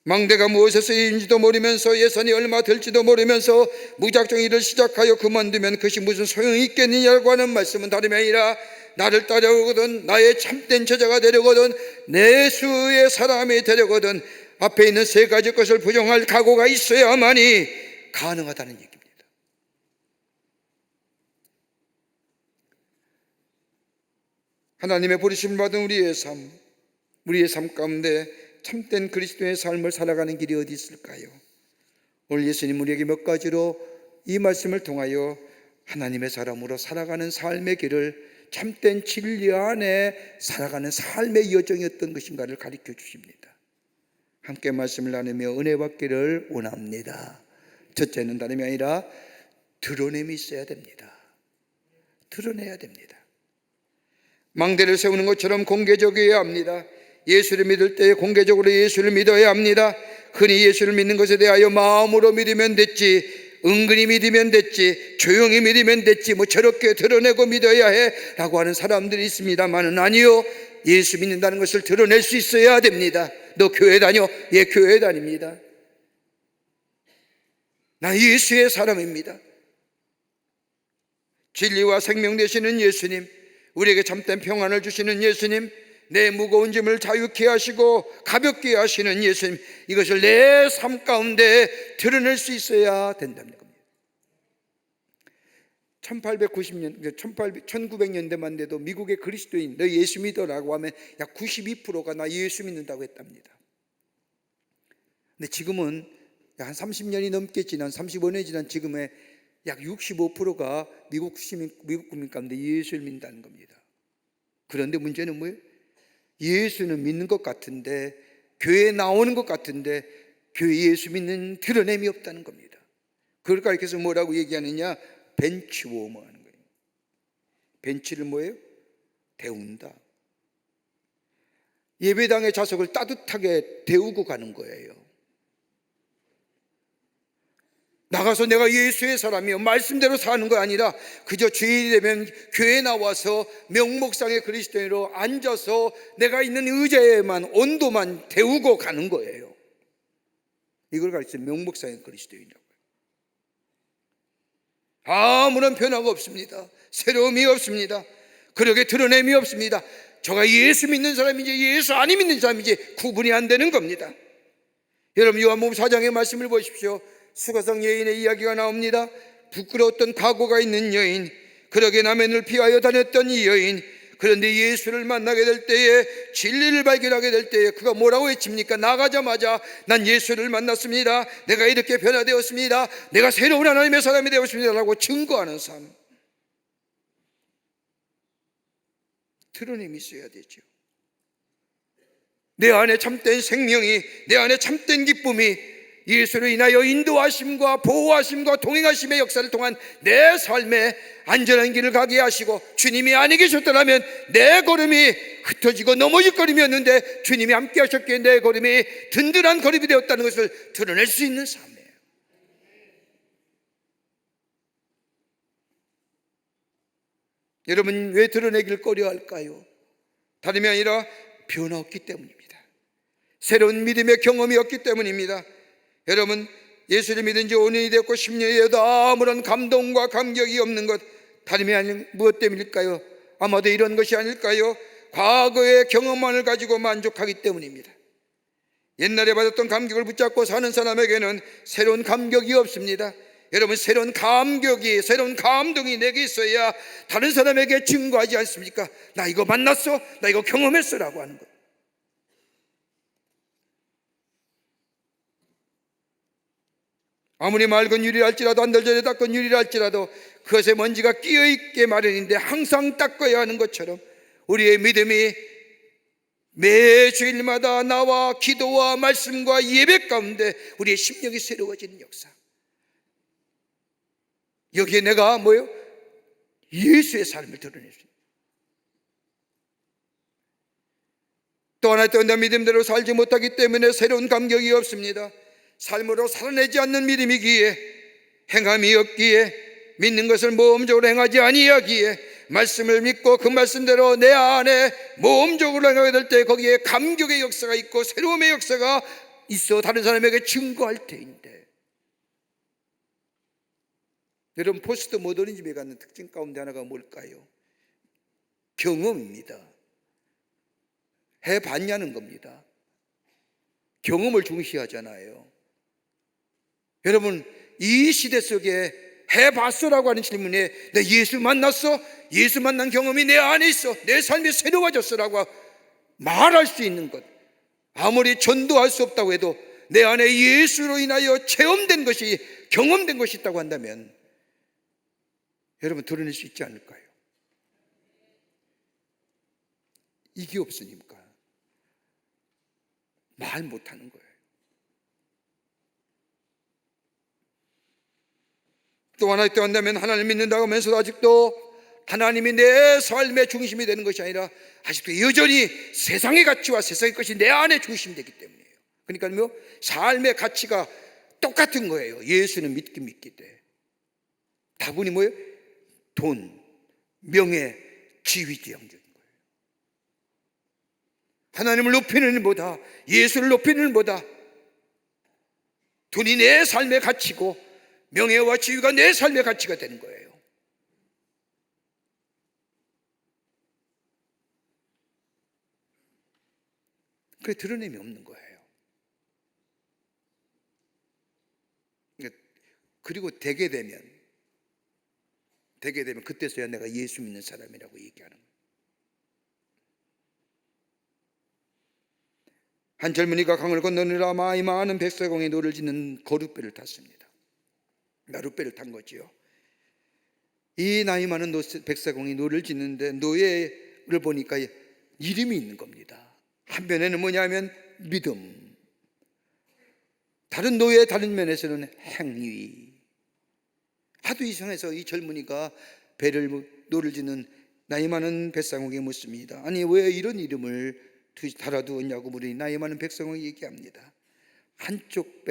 망대가 무엇에 쓰인지도 모르면서 예산이 얼마 될지도 모르면서 무작정 일을 시작하여 그만두면 그것이 무슨 소용이 있겠느냐고 하는 말씀은 다름이 아니라 나를 따르거든, 나의 참된 제자가 되려거든, 내 수의 사람이 되려거든 앞에 있는 세 가지 것을 부정할 각오가 있어야만이 가능하다는 얘기입니다. 하나님의 부르심을 받은 우리의 삶 가운데 참된 그리스도의 삶을 살아가는 길이 어디 있을까요? 오늘 예수님 우리에게 몇 가지로 이 말씀을 통하여 하나님의 사람으로 살아가는 삶의 길을, 참된 진리 안에 살아가는 삶의 여정이 어떤 것인가를 가르쳐 주십니다. 함께 말씀을 나누며 은혜 받기를 원합니다. 첫째는 다름이 아니라 드러냄이 있어야 됩니다. 드러내야 됩니다. 망대를 세우는 것처럼 공개적이어야 합니다. 예수를 믿을 때 공개적으로 예수를 믿어야 합니다. 흔히 예수를 믿는 것에 대하여 마음으로 믿으면 됐지, 은근히 믿으면 됐지, 조용히 믿으면 됐지, 뭐 저렇게 드러내고 믿어야 해 라고 하는 사람들이 있습니다만은 아니요, 예수 믿는다는 것을 드러낼 수 있어야 됩니다. 너 교회 다녀? 예, 교회 다닙니다. 나 예수의 사람입니다. 진리와 생명 되시는 예수님, 우리에게 참된 평안을 주시는 예수님, 내 무거운 짐을 자유케 하시고 가볍게 하시는 예수님, 이것을 내 삶 가운데 드러낼 수 있어야 된다는 겁니다. 1900년대만 돼도 미국의 그리스도인, 너 예수 믿어라고 하면 약 92%가 나 예수 믿는다고 했답니다. 근데 지금은 한 30년이 넘게 지난, 35년이 지난 지금의 약 65%가 미국 국민 가운데 예수를 믿는다는 겁니다. 그런데 문제는 뭐예요? 예수는 믿는 것 같은데, 교회에 나오는 것 같은데 교회 예수 믿는 드러냄이 없다는 겁니다. 그걸 가르쳐서 뭐라고 얘기하느냐? 벤치워머 하는 거예요. 벤치를 뭐예요? 데운다. 예배당의 좌석을 따뜻하게 데우고 가는 거예요. 나가서 내가 예수의 사람이요 말씀대로 사는 거 아니라 그저 주일이 되면 교회에 나와서 명목상의 그리스도인으로 앉아서 내가 있는 의자에만 온도만 데우고 가는 거예요. 이걸 가르치는 명목상의 그리스도인이라고요. 아무런 변화가 없습니다. 새로움이 없습니다. 그러게 드러냄이 없습니다. 저가 예수 믿는 사람인지 예수 안 믿는 사람인지 구분이 안 되는 겁니다. 여러분, 요한복음 4장의 말씀을 보십시오. 수가성 여인의 이야기가 나옵니다. 부끄러웠던 과거가 있는 여인, 그러게 남편을 피하여 다녔던 이 여인, 그런데 예수를 만나게 될 때에, 진리를 발견하게 될 때에 그가 뭐라고 외칩니까? 나가자마자 난 예수를 만났습니다. 내가 이렇게 변화되었습니다. 내가 새로운 하나님의 사람이 되었습니다 라고 증거하는 삶. 드러냄이 있어야 되죠. 내 안에 참된 생명이, 내 안에 참된 기쁨이 예수로 인하여 인도하심과 보호하심과 동행하심의 역사를 통한 내 삶에 안전한 길을 가게 하시고, 주님이 안에 계셨더라면 내 걸음이 흩어지고 넘어질 걸음이었는데 주님이 함께 하셨기에 내 걸음이 든든한 걸음이 되었다는 것을 드러낼 수 있는 삶이에요. 여러분, 왜 드러내길 꺼려할까요? 다름이 아니라 변화 없기 때문입니다. 새로운 믿음의 경험이 없기 때문입니다. 여러분, 예수를 믿은 지 5년이 됐고 10년이 되어도 아무런 감동과 감격이 없는 것, 다름이 아닌 무엇 때문일까요? 아마도 이런 것이 아닐까요? 과거의 경험만을 가지고 만족하기 때문입니다. 옛날에 받았던 감격을 붙잡고 사는 사람에게는 새로운 감격이 없습니다. 여러분, 새로운 감격이, 새로운 감동이 내게 있어야 다른 사람에게 증거하지 않습니까? 나 이거 만났어, 나 이거 경험했어 라고 하는 것. 아무리 맑은 유리랄지라도, 한 달 전에 닦은 유리랄지라도 그것에 먼지가 끼어있게 마련인데 항상 닦아야 하는 것처럼, 우리의 믿음이 매 주일마다 나와 기도와 말씀과 예배 가운데 우리의 심령이 새로워지는 역사. 여기에 내가 뭐예요? 예수의 삶을 드러낼 수 있어요. 또 하나, 또 내 믿음대로 살지 못하기 때문에 새로운 감격이 없습니다. 삶으로 살아내지 않는 믿음이기에, 행함이 없기에, 믿는 것을 모험적으로 행하지 아니하기에, 말씀을 믿고 그 말씀대로 내 안에 모험적으로 행하게 될 때 거기에 감격의 역사가 있고 새로움의 역사가 있어 다른 사람에게 증거할 때인데, 여러분, 포스트 모더니즘에 갖는 특징 가운데 하나가 뭘까요? 경험입니다. 해봤냐는 겁니다. 경험을 중시하잖아요. 여러분, 이 시대 속에 해봤어라고 하는 질문에 내 예수 만났어? 예수 만난 경험이 내 안에 있어. 내 삶이 새로워졌어라고 말할 수 있는 것, 아무리 전도할 수 없다고 해도 내 안에 예수로 인하여 체험된 것이, 경험된 것이 있다고 한다면 여러분 드러낼 수 있지 않을까요? 이게 없으니까 말 못하는 거예요. 또 하나 또 한다면 하나님 믿는다고 하면서도 아직도 하나님이 내 삶의 중심이 되는 것이 아니라 아직도 여전히 세상의 가치와 세상의 것이 내 안에 중심이 되기 때문이에요. 그러니까 삶의 가치가 똑같은 거예요. 예수는 믿긴 믿기때 다분히 뭐예요? 돈, 명예, 지위지향적인 거예요. 하나님을 높이는 일보다, 예수를 높이는 일보다 돈이 내 삶의 가치고 명예와 지위가 내 삶의 가치가 되는 거예요. 그래 드러냄이 없는 거예요. 그리고 되게 되면 그때서야 내가 예수 믿는 사람이라고 얘기하는 거예요. 한 젊은이가 강을 건너느라 많은 백사공의 노를 짓는 거룻배를 탔습니다. 나룻배를 탄 거지요. 이 나이 많은 백사공이 노를 짓는데 노예를 보니까 이름이 있는 겁니다. 한면에는 뭐냐면 믿음, 다른 노예의 다른 면에서는 행위. 하도 이상해서 이 젊은이가 노를 짓는 나이 많은 백사공에게 묻습니다. 아니 왜 이런 이름을 달아두었냐고 물으니 나이 많은 백사공이 얘기합니다. 한쪽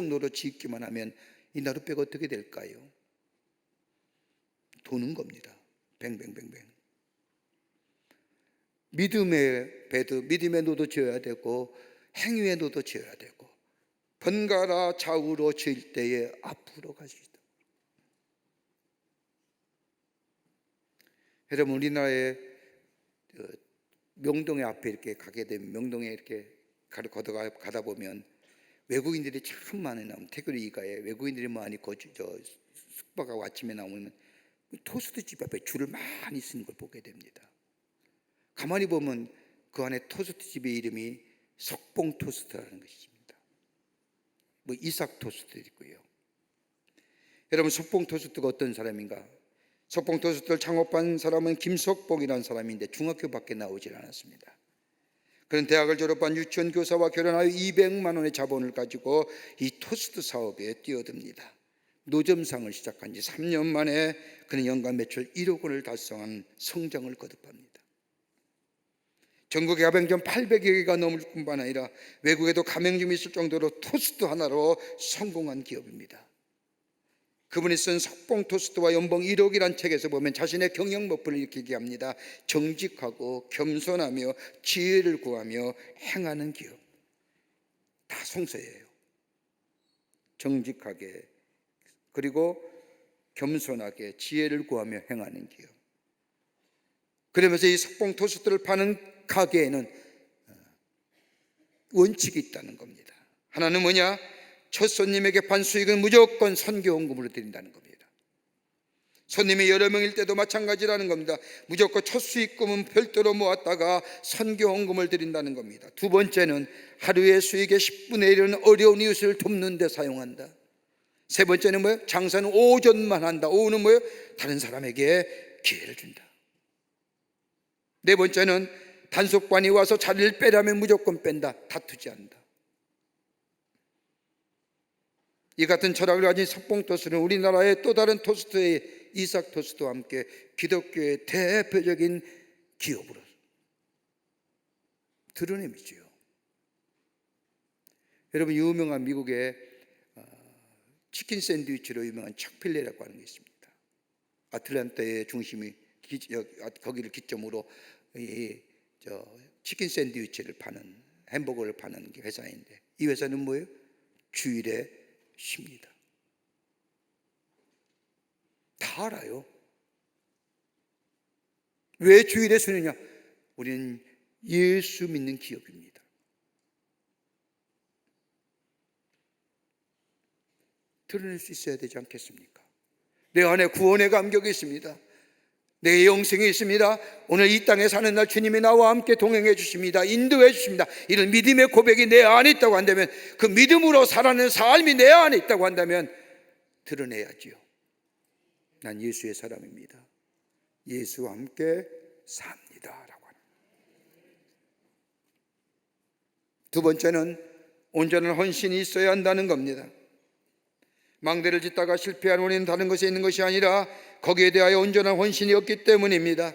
노로 짓기만 하면 이 나룻배가 어떻게 될까요? 도는 겁니다. 뱅뱅뱅뱅. 믿음의 배도, 믿음의 노도 지어야 되고 행위의 노도 지어야 되고 번갈아 좌우로 지을 때에 앞으로 갈 수 있다. 여러분 우리나라의 명동에 앞에 이렇게 가게 되면, 명동에 이렇게 가다 보면 외국인들이 참 많이 나오면, 태교리 이가에 외국인들이 많이 숙박하고 아침에 나오면 토스트 집 앞에 줄을 많이 쓰는 걸 보게 됩니다. 가만히 보면 그 안에 토스트 집의 이름이 석봉 토스트라는 것입니다. 이삭 토스트도 있고요. 여러분 석봉 토스트가 어떤 사람인가? 석봉 토스트를 창업한 사람은 김석봉이라는 사람인데 중학교 밖에 나오질 않았습니다. 그는 대학을 졸업한 유치원 교사와 결혼하여 200만 원의 자본을 가지고 이 토스트 사업에 뛰어듭니다. 노점상을 시작한 지 3년 만에 그는 연간 매출 1억 원을 달성한 성장을 거듭합니다. 전국에 가맹점 800여 개가 넘을 뿐만 아니라 외국에도 가맹점이 있을 정도로 토스트 하나로 성공한 기업입니다. 그분이 쓴 석봉 토스트와 연봉 1억이란 책에서 보면 자신의 경영 목표를 이렇게 얘기합니다. 정직하고 겸손하며 지혜를 구하며 행하는 기업. 다 송서예요. 정직하게, 그리고 겸손하게 지혜를 구하며 행하는 기업. 그러면서 이 석봉 토스트를 파는 가게에는 원칙이 있다는 겁니다. 하나는 뭐냐? 첫 손님에게 반 수익은 무조건 선교 헌금으로 드린다는 겁니다. 손님이 여러 명일 때도 마찬가지라는 겁니다. 무조건 첫 수익금은 별도로 모았다가 선교 헌금을 드린다는 겁니다. 두 번째는 하루의 수익의 10분의 1은 어려운 이웃을 돕는 데 사용한다. 세 번째는 뭐예요? 장사는 오전만 한다. 오후는 뭐예요? 다른 사람에게 기회를 준다. 네 번째는 단속반이 와서 자리를 빼라면 무조건 뺀다. 다투지 않는다. 이 같은 철학을 가진 석봉 토스트는 우리나라의 또 다른 토스트의 이삭 토스트와 함께 기독교의 대표적인 기업으로 드러냄이지요. 여러분 유명한 미국의 치킨 샌드위치로 유명한 척필레라고 하는 게 있습니다. 아틀란타의 중심이 거기를 기점으로 치킨 샌드위치를 파는, 햄버거를 파는 회사인데 이 회사는 뭐예요? 주일에 쉽니다. 다 알아요. 왜 주일에 쉬느냐? 우리는 예수 믿는 기업입니다. 드러낼 수 있어야 되지 않겠습니까? 내 안에 구원의 감격이 있습니다. 내 영생이 있습니다. 오늘 이 땅에 사는 날 주님이 나와 함께 동행해 주십니다. 인도해 주십니다. 이런 믿음의 고백이 내 안에 있다고 한다면, 그 믿음으로 살아가는 삶이 내 안에 있다고 한다면 드러내야지요. 난 예수의 사람입니다. 예수와 함께 삽니다 라고 합니다. 두 번째는 온전한 헌신이 있어야 한다는 겁니다. 망대를 짓다가 실패한 원인은 다른 것에 있는 것이 아니라 거기에 대하여 온전한 헌신이 없기 때문입니다.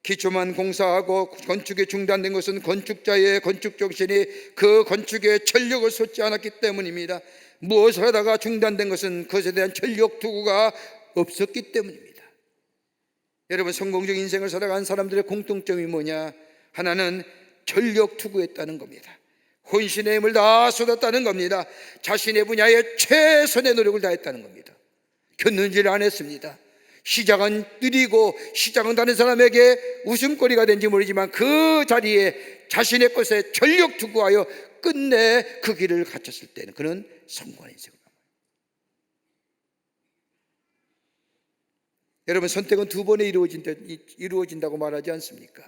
기초만 공사하고 건축이 중단된 것은 건축자의 건축 정신이 그 건축에 전력을 쏟지 않았기 때문입니다. 무엇을 하다가 중단된 것은 그것에 대한 전력 투구가 없었기 때문입니다. 여러분, 성공적인 인생을 살아가는 사람들의 공통점이 뭐냐? 하나는 전력 투구했다는 겁니다. 혼신의 힘을 다 쏟았다는 겁니다. 자신의 분야에 최선의 노력을 다했다는 겁니다. 견눈질 안 했습니다. 시작은 느리고 시작은 다른 사람에게 웃음거리가 된지 모르지만 그 자리에 자신의 것에 전력 투구하여 끝내 그 길을 갖췄을 때는 그는 성공한 인생을 남아요. 여러분, 선택은 두 번에 이루어진다고 말하지 않습니까?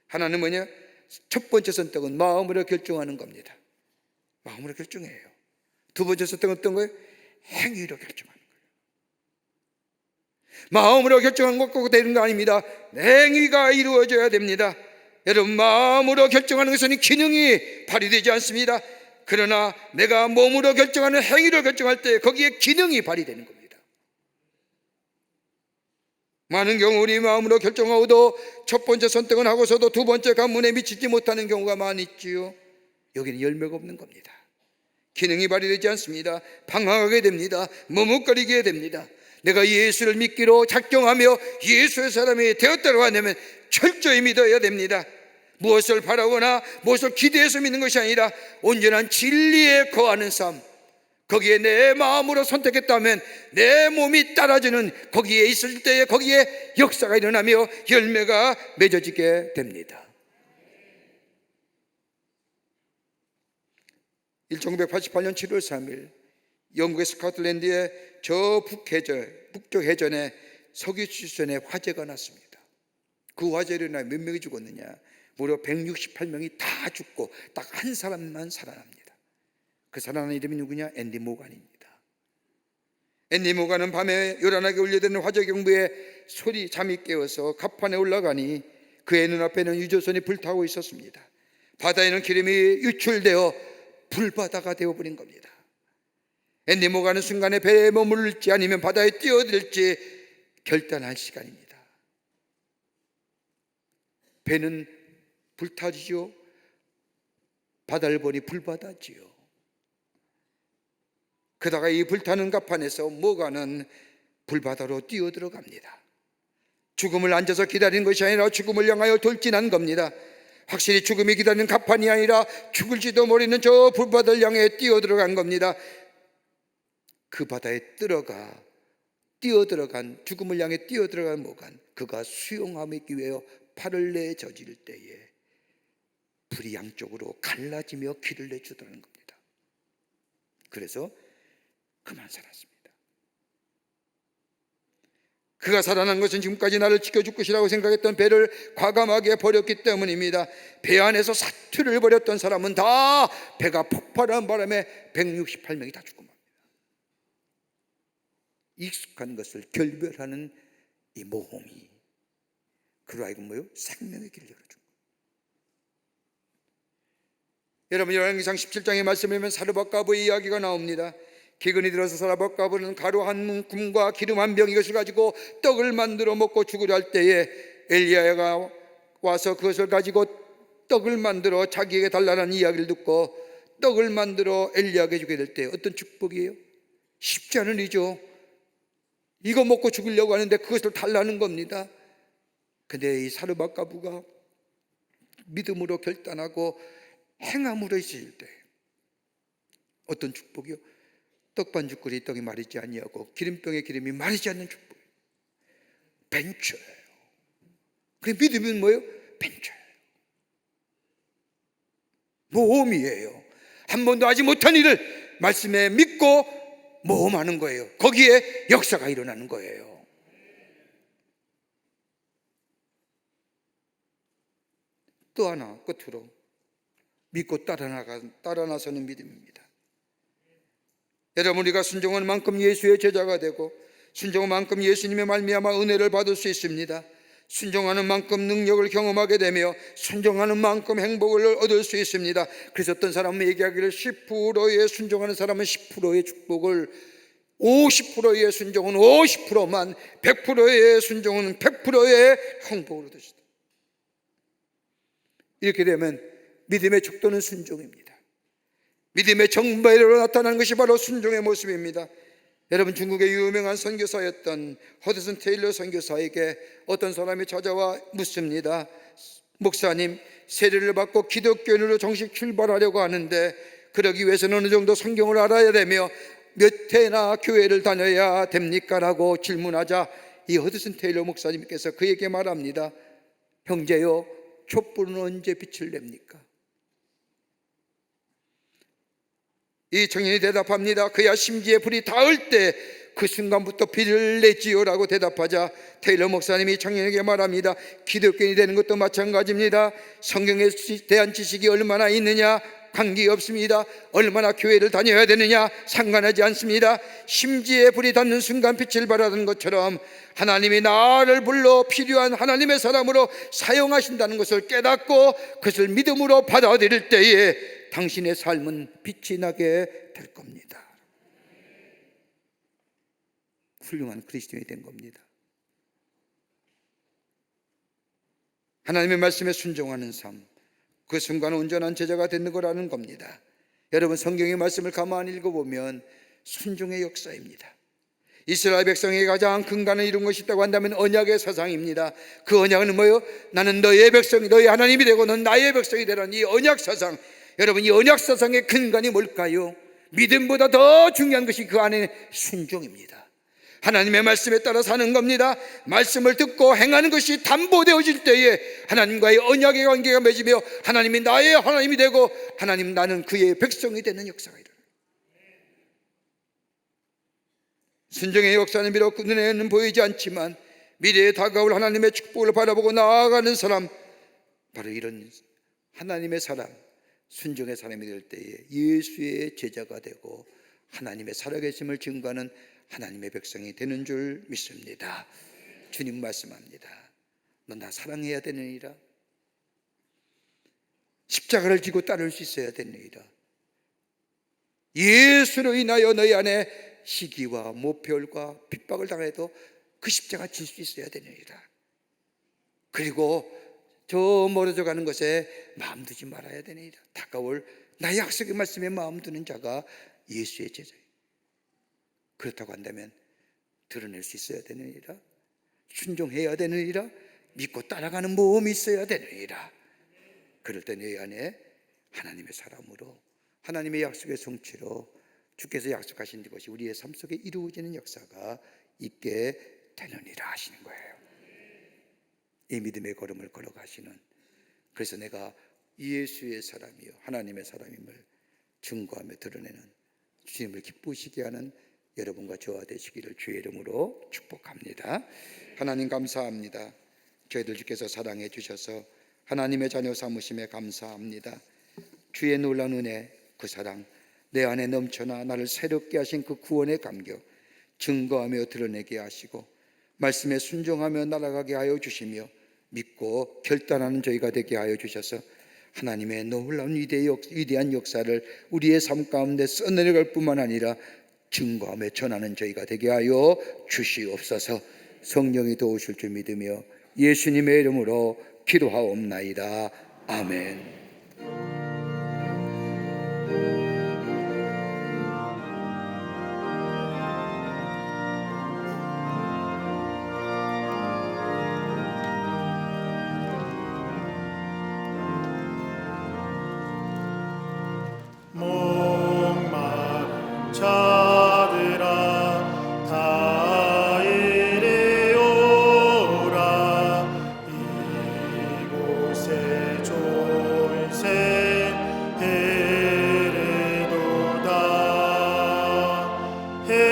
하나는 뭐냐? 첫 번째 선택은 마음으로 결정하는 겁니다. 마음으로 결정해요. 두 번째 선택은 어떤 거예요? 행위로 결정하는 거예요. 마음으로 결정한 것과 되는 거 아닙니다. 행위가 이루어져야 됩니다. 여러분, 마음으로 결정하는 것은 기능이 발휘되지 않습니다. 그러나 내가 몸으로 결정하는 행위로 결정할 때 거기에 기능이 발휘되는 겁니다. 많은 경우 우리 마음으로 결정하고도 첫 번째 선택은 하고서도 두 번째 관문에 미치지 못하는 경우가 많이 있지요. 여기는 열매가 없는 겁니다. 기능이 발휘되지 않습니다. 방황하게 됩니다. 머뭇거리게 됩니다. 내가 예수를 믿기로 작정하며 예수의 사람이 되었다고 하면 철저히 믿어야 됩니다. 무엇을 바라거나 무엇을 기대해서 믿는 것이 아니라 온전한 진리에 거하는 삶, 거기에 내 마음으로 선택했다면 내 몸이 따라주는 거기에 있을 때에 거기에 역사가 일어나며 열매가 맺어지게 됩니다. 1988년 7월 3일 영국의 스코틀랜드의 저 북쪽 해전에 석유 수선에 화재가 났습니다. 그 화재로 인하여 몇 명이 죽었느냐? 무려 168명이 다 죽고 딱 한 사람만 살아납니다. 그 살아난 이름이 누구냐? 앤디 모간입니다. 앤디 모간은 밤에 요란하게 울려대는 화재 경보에 잠이 깨어서 갑판에 올라가니 그의 눈앞에는 유조선이 불타고 있었습니다. 바다에는 기름이 유출되어 불바다가 되어버린 겁니다. 앤디 모간은 순간에 배에 머물지 아니면 바다에 뛰어들지 결단할 시간입니다. 배는 불타지죠. 바다를 보니 불바다지요. 그러다가 이 불타는 갑판에서 모간은 불바다로 뛰어들어갑니다. 죽음을 앉아서 기다리는 것이 아니라 죽음을 향하여 돌진한 겁니다. 확실히 죽음이 기다리는 갑판이 아니라 죽을지도 모르는 저 불바다를 향해 뛰어들어간 겁니다. 그 바다에 뛰어들어간 죽음을 향해 뛰어들어간 모간, 그가 수영하기 위해 팔을 내저질 때에 불이 양쪽으로 갈라지며 길을 내주더라는 겁니다. 그래서 그만 살았습니다. 그가 살아난 것은 지금까지 나를 지켜줄 것이라고 생각했던 배를 과감하게 버렸기 때문입니다. 배 안에서 사투를 벌였던 사람은 다 배가 폭발한 바람에 168명이 다 죽고 맙니다. 익숙한 것을 결별하는 이 모험이 그로 하여금 뭐요? 생명의 길을 열어준 거예요. 여러분, 열왕기상 17장의 말씀에 보면 사르밧가브의 이야기가 나옵니다. 기근이 들어서 사르밧가브는 가루 한 움큼과 기름 한 병 이것을 가지고 떡을 만들어 먹고 죽으려 할 때에 엘리야가 와서 그것을 가지고 떡을 만들어 자기에게 달라는 이야기를 듣고 떡을 만들어 엘리야에게 주게 될 때 어떤 축복이에요? 쉽지 않은 일이죠. 이거 먹고 죽으려고 하는데 그것을 달라는 겁니다. 근데 이 사르밧가브가 믿음으로 결단하고 행함으로 있을 때 어떤 축복이요? 떡반죽거리 떡이 마르지 아니하고 기름병의 기름이 마르지 않는 축복이에요. 벤처예요. 그 믿음은 뭐예요? 벤처예요. 모험이에요. 한 번도 하지 못한 일을 말씀에 믿고 모험하는 거예요. 거기에 역사가 일어나는 거예요. 또 하나 끝으로 믿고 따라 나서는 믿음입니다. 여러분, 우리가 순종하는 만큼 예수의 제자가 되고 순종한 만큼 예수님의 말미암아 은혜를 받을 수 있습니다. 순종하는 만큼 능력을 경험하게 되며 순종하는 만큼 행복을 얻을 수 있습니다. 그래서 어떤 사람은 얘기하기를 10%의 순종하는 사람은 10%의 축복을, 50%의 순종은 50%만, 100%의 순종은 100%의 행복을 얻으시다. 이렇게 되면 믿음의 척도는 순종입니다. 믿음의 정발로 나타나는 것이 바로 순종의 모습입니다. 여러분, 중국의 유명한 선교사였던 허드슨 테일러 선교사에게 어떤 사람이 찾아와 묻습니다. 목사님, 세례를 받고 기독교인으로 정식 출발하려고 하는데 그러기 위해서는 어느 정도 성경을 알아야 되며 몇 회나 교회를 다녀야 됩니까? 라고 질문하자 이 허드슨 테일러 목사님께서 그에게 말합니다. 형제요, 촛불은 언제 빛을 냅니까? 이 청년이 대답합니다. 그야 심지에 불이 닿을 때 그 순간부터 빛을 내지요 라고 대답하자 테일러 목사님이 청년에게 말합니다. 기독교인이 되는 것도 마찬가지입니다. 성경에 대한 지식이 얼마나 있느냐 관계없습니다. 얼마나 교회를 다녀야 되느냐 상관하지 않습니다. 심지에 불이 닿는 순간 빛을 발하는 것처럼 하나님이 나를 불러 필요한 하나님의 사람으로 사용하신다는 것을 깨닫고 그것을 믿음으로 받아들일 때에 당신의 삶은 빛이 나게 될 겁니다. 훌륭한 그리스도인이 된 겁니다. 하나님의 말씀에 순종하는 삶, 그 순간 온전한 제자가 되는 거라는 겁니다. 여러분, 성경의 말씀을 가만히 읽어보면 순종의 역사입니다. 이스라엘 백성에게 가장 근간을 이룬 것이 있다고 한다면 언약의 사상입니다. 그 언약은 뭐예요? 나는 너의 백성이, 너의 하나님이 되고 넌 나의 백성이 되라는 이 언약 사상. 여러분, 이 언약 사상의 근간이 뭘까요? 믿음보다 더 중요한 것이 그 안에 순종입니다. 하나님의 말씀에 따라 사는 겁니다. 말씀을 듣고 행하는 것이 담보되어질 때에 하나님과의 언약의 관계가 맺으며 하나님이 나의 하나님이 되고 하나님 나는 그의 백성이 되는 역사가 일어나요. 순종의 역사는 비록 눈에는 보이지 않지만 미래에 다가올 하나님의 축복을 바라보고 나아가는 사람, 바로 이런 하나님의 사람, 순종의 사람이 될 때에 예수의 제자가 되고 하나님의 살아계심을 증거하는 하나님의 백성이 되는 줄 믿습니다. 주님 말씀합니다. 넌 나 사랑해야 되느니라. 십자가를 지고 따를 수 있어야 되느니라. 예수로 인하여 너희 안에 시기와 모멸과 핍박을 당해도 그 십자가 질 수 있어야 되느니라. 그리고 저 멀어져 가는 것에 마음 두지 말아야 되느니라. 다가올 나의 약속의 말씀에 마음 두는 자가 예수의 제자예요. 그렇다고 한다면 드러낼 수 있어야 되느니라. 순종해야 되느니라. 믿고 따라가는 모험이 있어야 되느니라. 그럴 때 내 안에 하나님의 사람으로 하나님의 약속의 성취로 주께서 약속하신 것이 우리의 삶 속에 이루어지는 역사가 있게 되느니라 하시는 거예요. 이 믿음의 걸음을 걸어가시는, 그래서 내가 예수의 사람이요 하나님의 사람임을 증거하며 드러내는 주님을 기쁘시게 하는 여러분과 저와 되시기를 주의 이름으로 축복합니다. 하나님 감사합니다. 저희들 주께서 사랑해 주셔서 하나님의 자녀 삼으심에 감사합니다. 주의 놀라운 은혜, 그 사랑, 내 안에 넘쳐나 나를 새롭게 하신 그 구원의 감격 증거하며 드러내게 하시고 말씀에 순종하며 날아가게 하여 주시며 믿고 결단하는 저희가 되게 하여 주셔서 하나님의 놀라운 위대한 역사를 우리의 삶 가운데 써내려갈 뿐만 아니라 증거하며 전하는 저희가 되게 하여 주시옵소서. 성령이 도우실 줄 믿으며 예수님의 이름으로 기도하옵나이다. 아멘. 해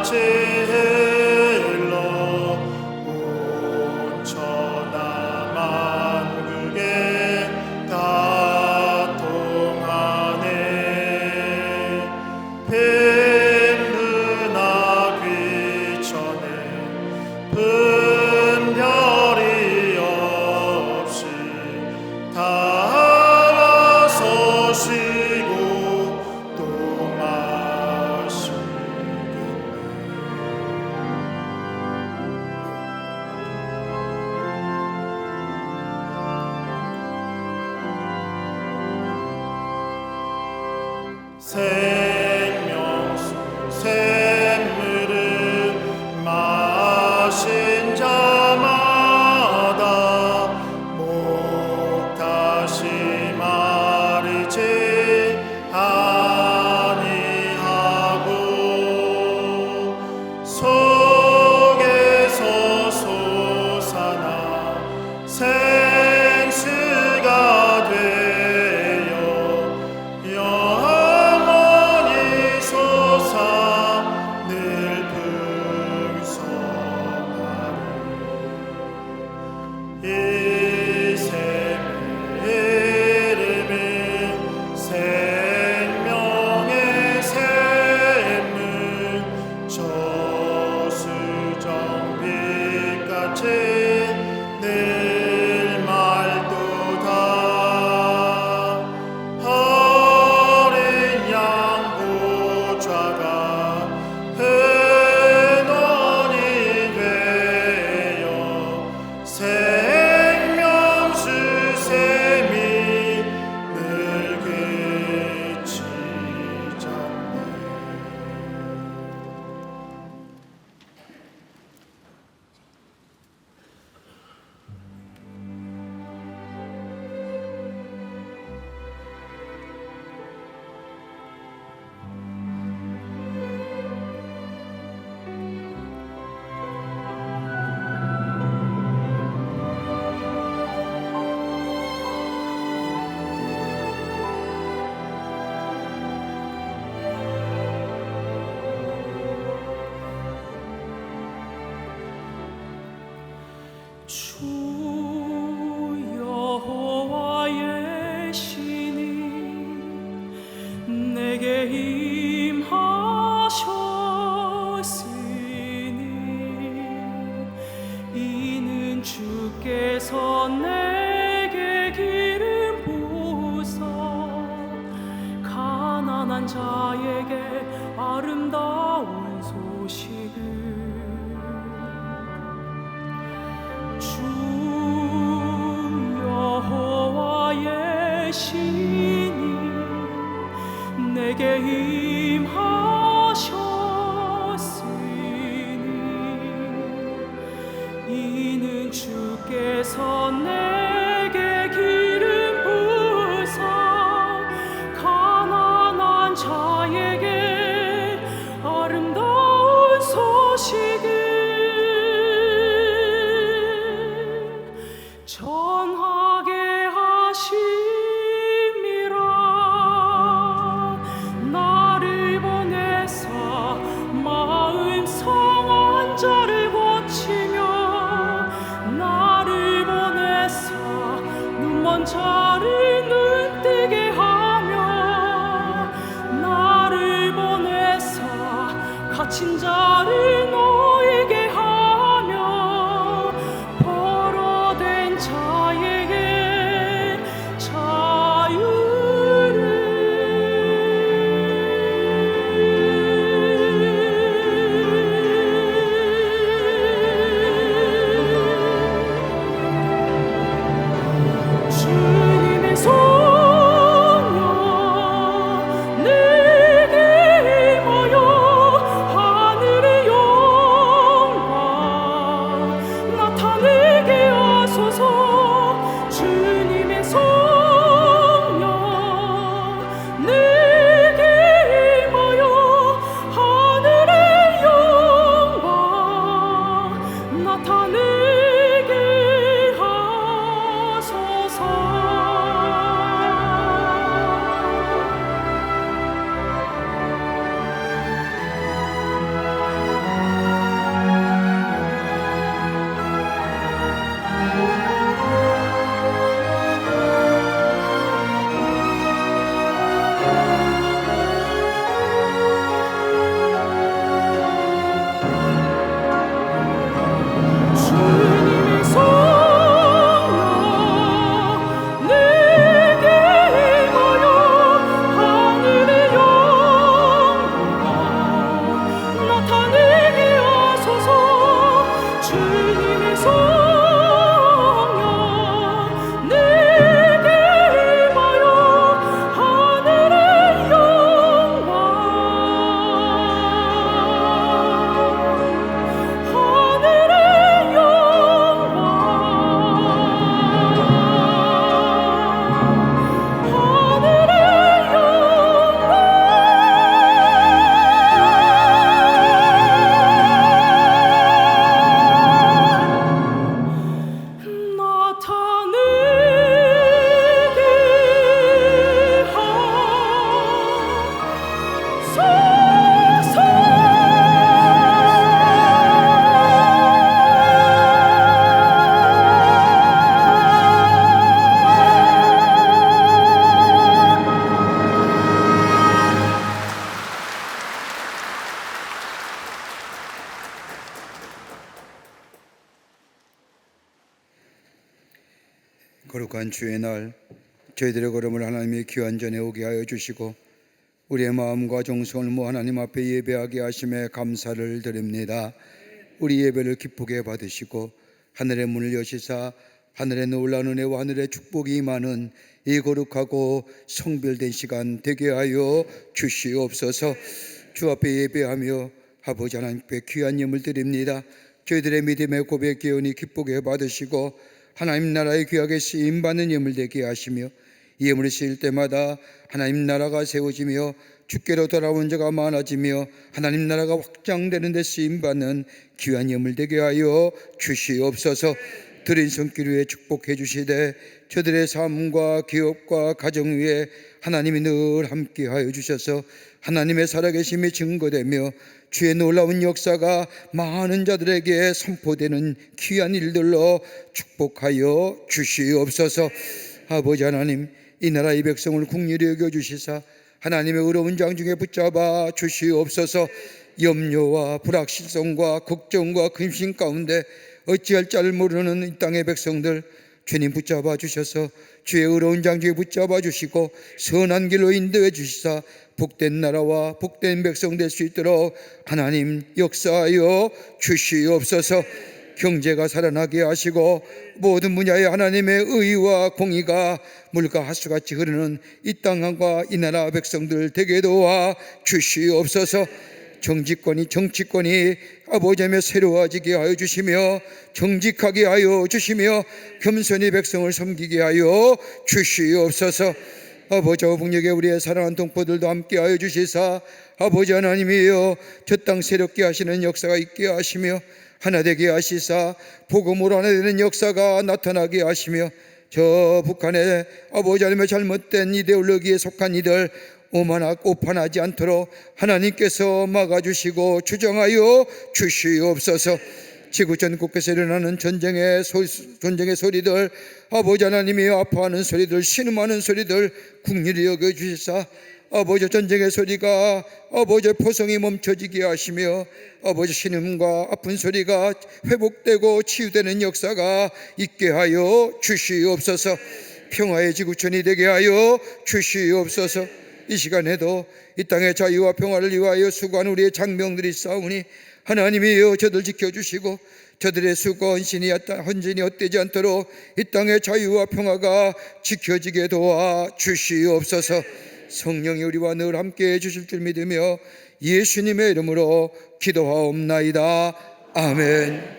같이 흘러 온 천하 만국에 다 통하네. 빈드나 귀천에 분별이 없이 다 나서시고 또 생명수 샘물을 마신 자마다 목 다시 마르지 아니하고 속에서 솟아나 생수가 되어 영원히 솟아 늘 풍성하리. 이 샘의 이름은 생명의 샘물 저수정빛같이 늘 맑도다. 어린 양 보좌가 근원이 되어 생명수 샘이 늘 그치잖네. 주 여호와의 신이 내게 임하셨으니 이는 주께서 내게 기름 부으사 가난한 자에게 아름다운 소식을 주 여호와의 신이 내게 임하셨으니 이는 주께서 내게 기름 부으사 가난한 자에게 아름다운 소식을 전하게 하심이라. 나를 보내사 마음 상한 자를 고치며 나를 보내사 눈먼 자를 눈뜨게 하며 나를 보내사 갇힌 자를 놓이게 하며 포로된 자에게 자유를 주님의 성령 내게 임하여 하늘의 주님의 성령 내게 임하여 하늘의 영광 하늘의 영광 거룩한 주의 날, 저희들의 걸음을 하나님의 귀한 전에 오게 하여 주시고 우리의 마음과 정성을 모아 하나님 앞에 예배하게 하심에 감사를 드립니다. 우리 예배를 기쁘게 받으시고 하늘의 문을 여시사 하늘의 놀라운 은혜와 하늘의 축복이 임하는 이 거룩하고 성별된 시간 되게 하여 주시옵소서. 주 앞에 예배하며 아버지 하나님께 귀한 예물 드립니다. 저희들의 믿음의 고백 기원이 기쁘게 받으시고 하나님 나라의 귀하게 쓰임받는 예물 되게 하시며 이 예물을 쓰일 때마다 하나님 나라가 세워지며 주께로 돌아온 자가 많아지며 하나님 나라가 확장되는 데 쓰임받는 귀한 예물 되게 하여 주시옵소서. 드린 손길 위에 축복해 주시되 저들의 삶과 기업과 가정 위에 하나님이 늘 함께 하여 주셔서 하나님의 살아계심이 증거되며 주의 놀라운 역사가 많은 자들에게 선포되는 귀한 일들로 축복하여 주시옵소서. 아버지 하나님, 이 나라 이 백성을 국률이 여겨주시사 하나님의 의로운 장중에 붙잡아 주시옵소서. 염려와 불확실성과 걱정과 근심 가운데 어찌할 자를 모르는 이 땅의 백성들 주님 붙잡아 주셔서 주의 의로운 장중에 붙잡아 주시고 선한 길로 인도해 주시사 복된 나라와 복된 백성 될 수 있도록 하나님 역사하여 주시옵소서. 경제가 살아나게 하시고 모든 분야에 하나님의 의와 공의가 물과 하수같이 흐르는 이 땅과 이 나라 백성들 되게 도와 주시옵소서. 정치권이 아버지며 새로워지게 하여 주시며 정직하게 하여 주시며 겸손히 백성을 섬기게 하여 주시옵소서. 아버지 북녘에 우리의 사랑하는 동포들도 함께 하여 주시사 아버지 하나님이여 저 땅 새롭게 하시는 역사가 있게 하시며 하나 되게 하시사 복음으로 하나 되는 역사가 나타나게 하시며 저 북한의 아버지 하나님의 잘못된 이데올로기에 속한 이들 오판하지 않도록 하나님께서 막아주시고 주정하여 주시옵소서. 지구 전국에서 일어나는 전쟁의 소리들 아버지 하나님이 아파하는 소리들 신음하는 소리들 국리를 여겨주시사 아버지 전쟁의 소리가 아버지 포성이 멈춰지게 하시며 아버지 신음과 아픈 소리가 회복되고 치유되는 역사가 있게 하여 주시옵소서. 평화의 지구촌이 되게 하여 주시옵소서. 이 시간에도 이 땅의 자유와 평화를 위하여 수고하는 우리의 장병들이 싸우니 하나님이여 저들 지켜주시고 저들의 수고 헌신이 헛되지 않도록 이 땅의 자유와 평화가 지켜지게 도와 주시옵소서. 성령이 우리와 늘 함께해 주실 줄 믿으며 예수님의 이름으로 기도하옵나이다. 아멘.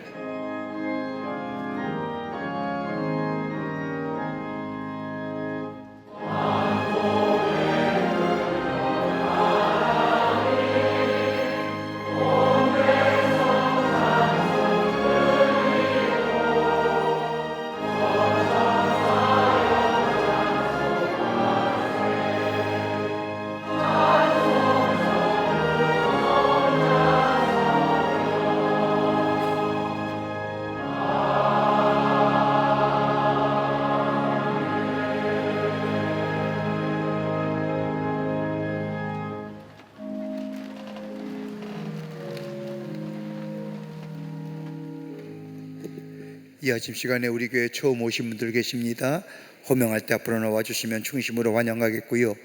이 아침 시간에 우리 교회 처음 오신 분들 계십니다. 호명할 때 앞으로 나와주시면 중심으로 환영하겠고요.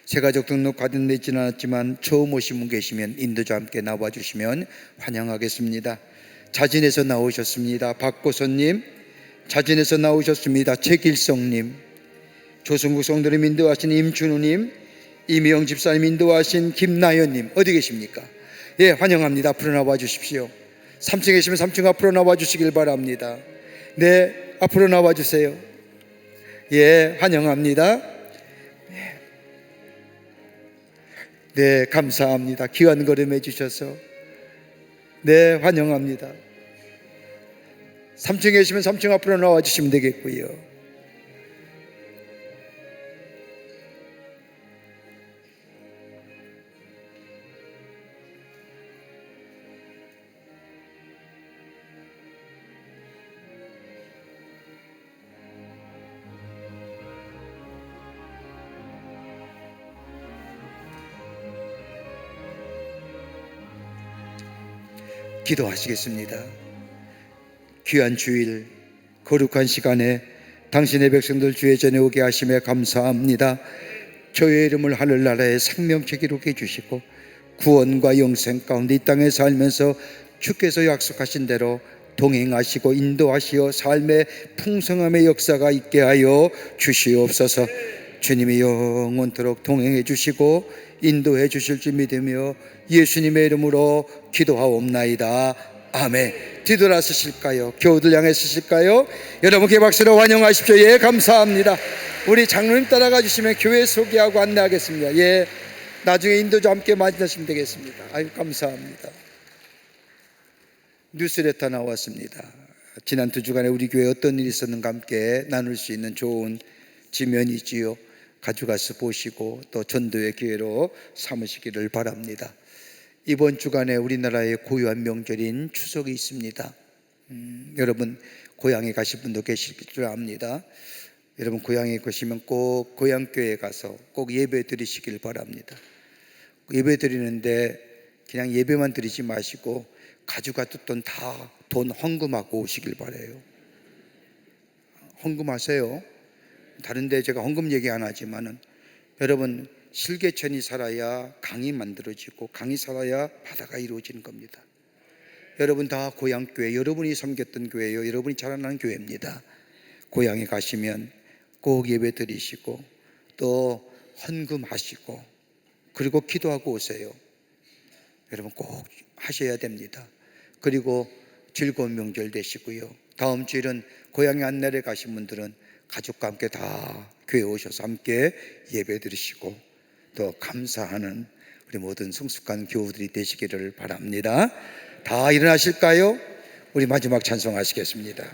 새가족 등록 가동되지는 않았지만 처음 오신 분 계시면 인도자 함께 나와주시면 환영하겠습니다. 자진해서 나오셨습니다. 박고선님 자진해서 나오셨습니다. 최길성님, 조승국 성도님 인도하신 임준우님, 이미영 집사님 인도하신 김나연님 어디 계십니까? 예, 환영합니다. 앞으로 나와 주십시오. 3층에 계시면 3층 앞으로 나와 주시길 바랍니다. 네, 앞으로 나와 주세요. 예, 환영합니다. 네, 감사합니다. 귀한 걸음 해주셔서. 네, 환영합니다. 3층에 계시면 3층 앞으로 나와 주시면 되겠고요. 기도하시겠습니다. 귀한 주일, 거룩한 시간에 당신의 백성들 주의 전에 오게 하심에 감사합니다. 저의 이름을 하늘나라의 생명책 기록해 주시고 구원과 영생 가운데 이 땅에 살면서 주께서 약속하신 대로 동행하시고 인도하시어 삶의 풍성함의 역사가 있게 하여 주시옵소서. 주님이 영원토록 동행해 주시고 인도해 주실 줄 믿으며 예수님의 이름으로 기도하옵나이다. 아멘. 뒤돌아서실까요? 교우들 향해 서실까요? 여러분께 박수로 환영하십시오. 예, 감사합니다. 우리 장로님 따라가 주시면 교회 소개하고 안내하겠습니다. 예, 나중에 인도자 함께 만나시면 되겠습니다. 아유, 감사합니다. 뉴스레터 나왔습니다. 지난 2주간에 우리 교회에 어떤 일이 있었는가 함께 나눌 수 있는 좋은 지면이지요. 가져가서 보시고 또 전도의 기회로 삼으시기를 바랍니다. 이번 주간에 우리나라의 고유한 명절인 추석이 있습니다. 여러분 고향에 가실 분도 계실 줄 압니다. 여러분 고향에 가시면 꼭 고향교회에 가서 꼭 예배 드리시길 바랍니다. 예배 드리는데 그냥 예배만 드리지 마시고 가져갔던 돈 다 돈 헌금하고 오시길 바라요. 헌금하세요. 다른데 제가 헌금 얘기 안 하지만은 여러분 실개천이 살아야 강이 만들어지고 강이 살아야 바다가 이루어지는 겁니다. 여러분 다 고향교회, 여러분이 섬겼던 교회요, 여러분이 자라난 교회입니다. 고향에 가시면 꼭 예배 드리시고 또 헌금하시고 그리고 기도하고 오세요. 여러분 꼭 하셔야 됩니다. 그리고 즐거운 명절 되시고요. 다음 주일은 고향에 안내를 가신 분들은 가족과 함께 다 교회 오셔서 함께 예배 드리시고 또 감사하는 우리 모든 성숙한 교우들이 되시기를 바랍니다. 다 일어나실까요? 우리 마지막 찬송하시겠습니다.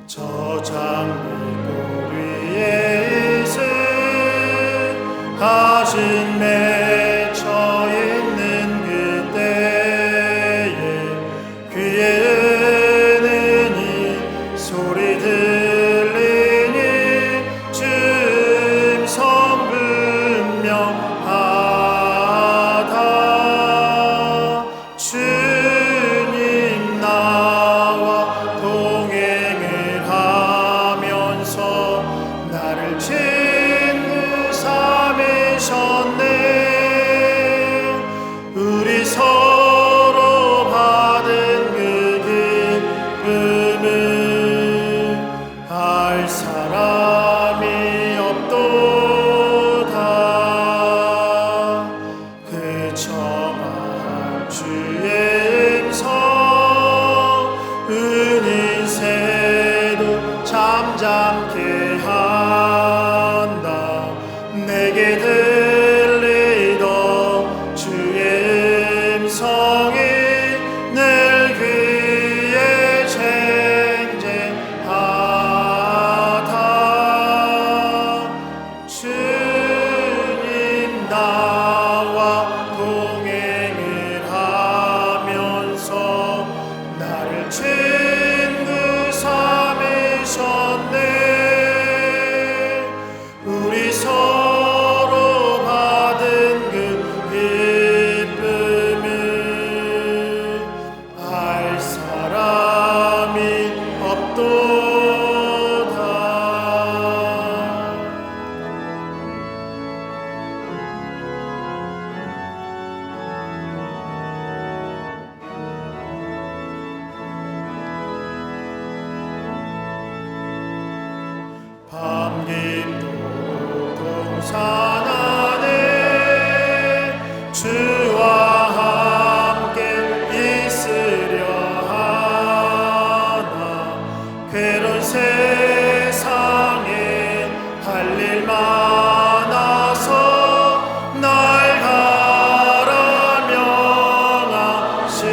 저 장미꽃 위에 있을 하신 맺혀 있는 그때에 귀에는 이 소리 들리니 쯤성 분명하다. 주님 나와 동행을 하면서 나를 친구 삼으셨네. 우리 서로 받은 그 기쁨을 알 사람이 없도다. 그 처마한 주의 음성 은인새도 잠잠케 한다. 내게 들리던 주의 음성이 늘 귀에 쟁쟁하다. 주님 나와 동행을 하면서 나를 친구 삼으셨네. 깊도록 동산 안에 주와 함께 있으려 하나 괴로운 세상에 할 일 많아서 날 가라 명하시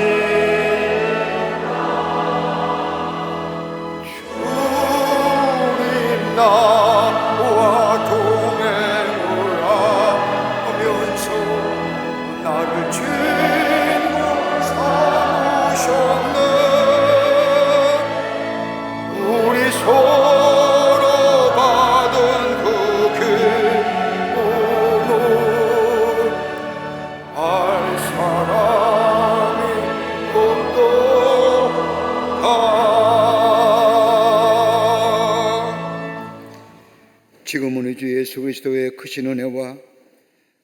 나와 동행을 하면서 나를 친구 삼으셨네. 우리 서로 받은 그 기쁨을 알 사람이 없도다. 지금은 우리 주 예수 그리스도의 크신 은혜와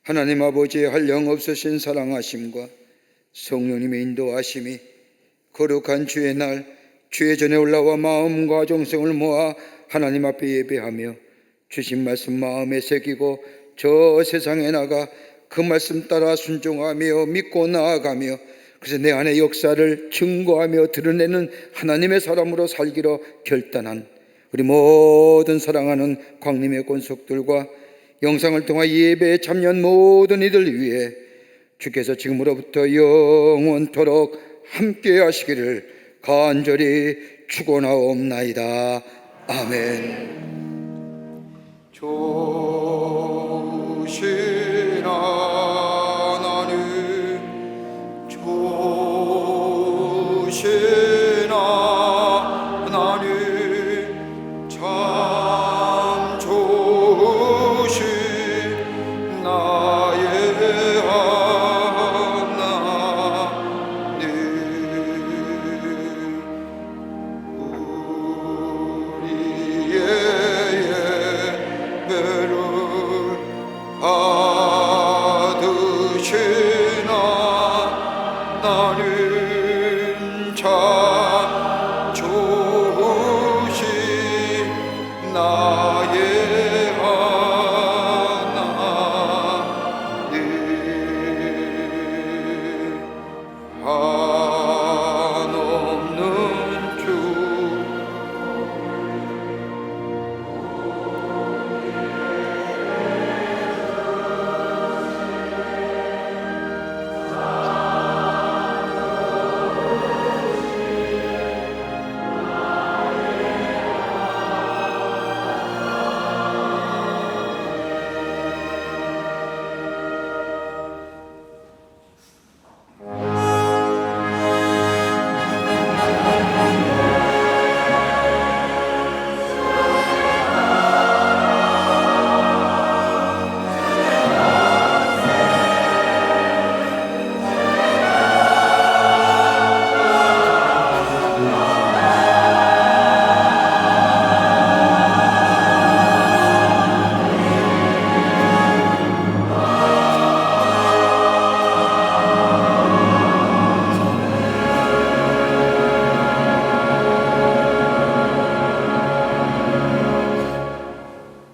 하나님 아버지의 한량없으신 사랑하심과 성령님의 인도하심이 거룩한 주의 날 주의 전에 올라와 마음과 정성을 모아 하나님 앞에 예배하며 주신 말씀 마음에 새기고 저 세상에 나가 그 말씀 따라 순종하며 믿고 나아가며 그래서 내 안의 역사를 증거하며 드러내는 하나님의 사람으로 살기로 결단한 우리 모든 사랑하는 광림의 권속들과 영상을 통해 예배에 참여한 모든 이들 위해 주께서 지금으로부터 영원토록 함께 하시기를 간절히 축원하옵나이다. 아멘. 조시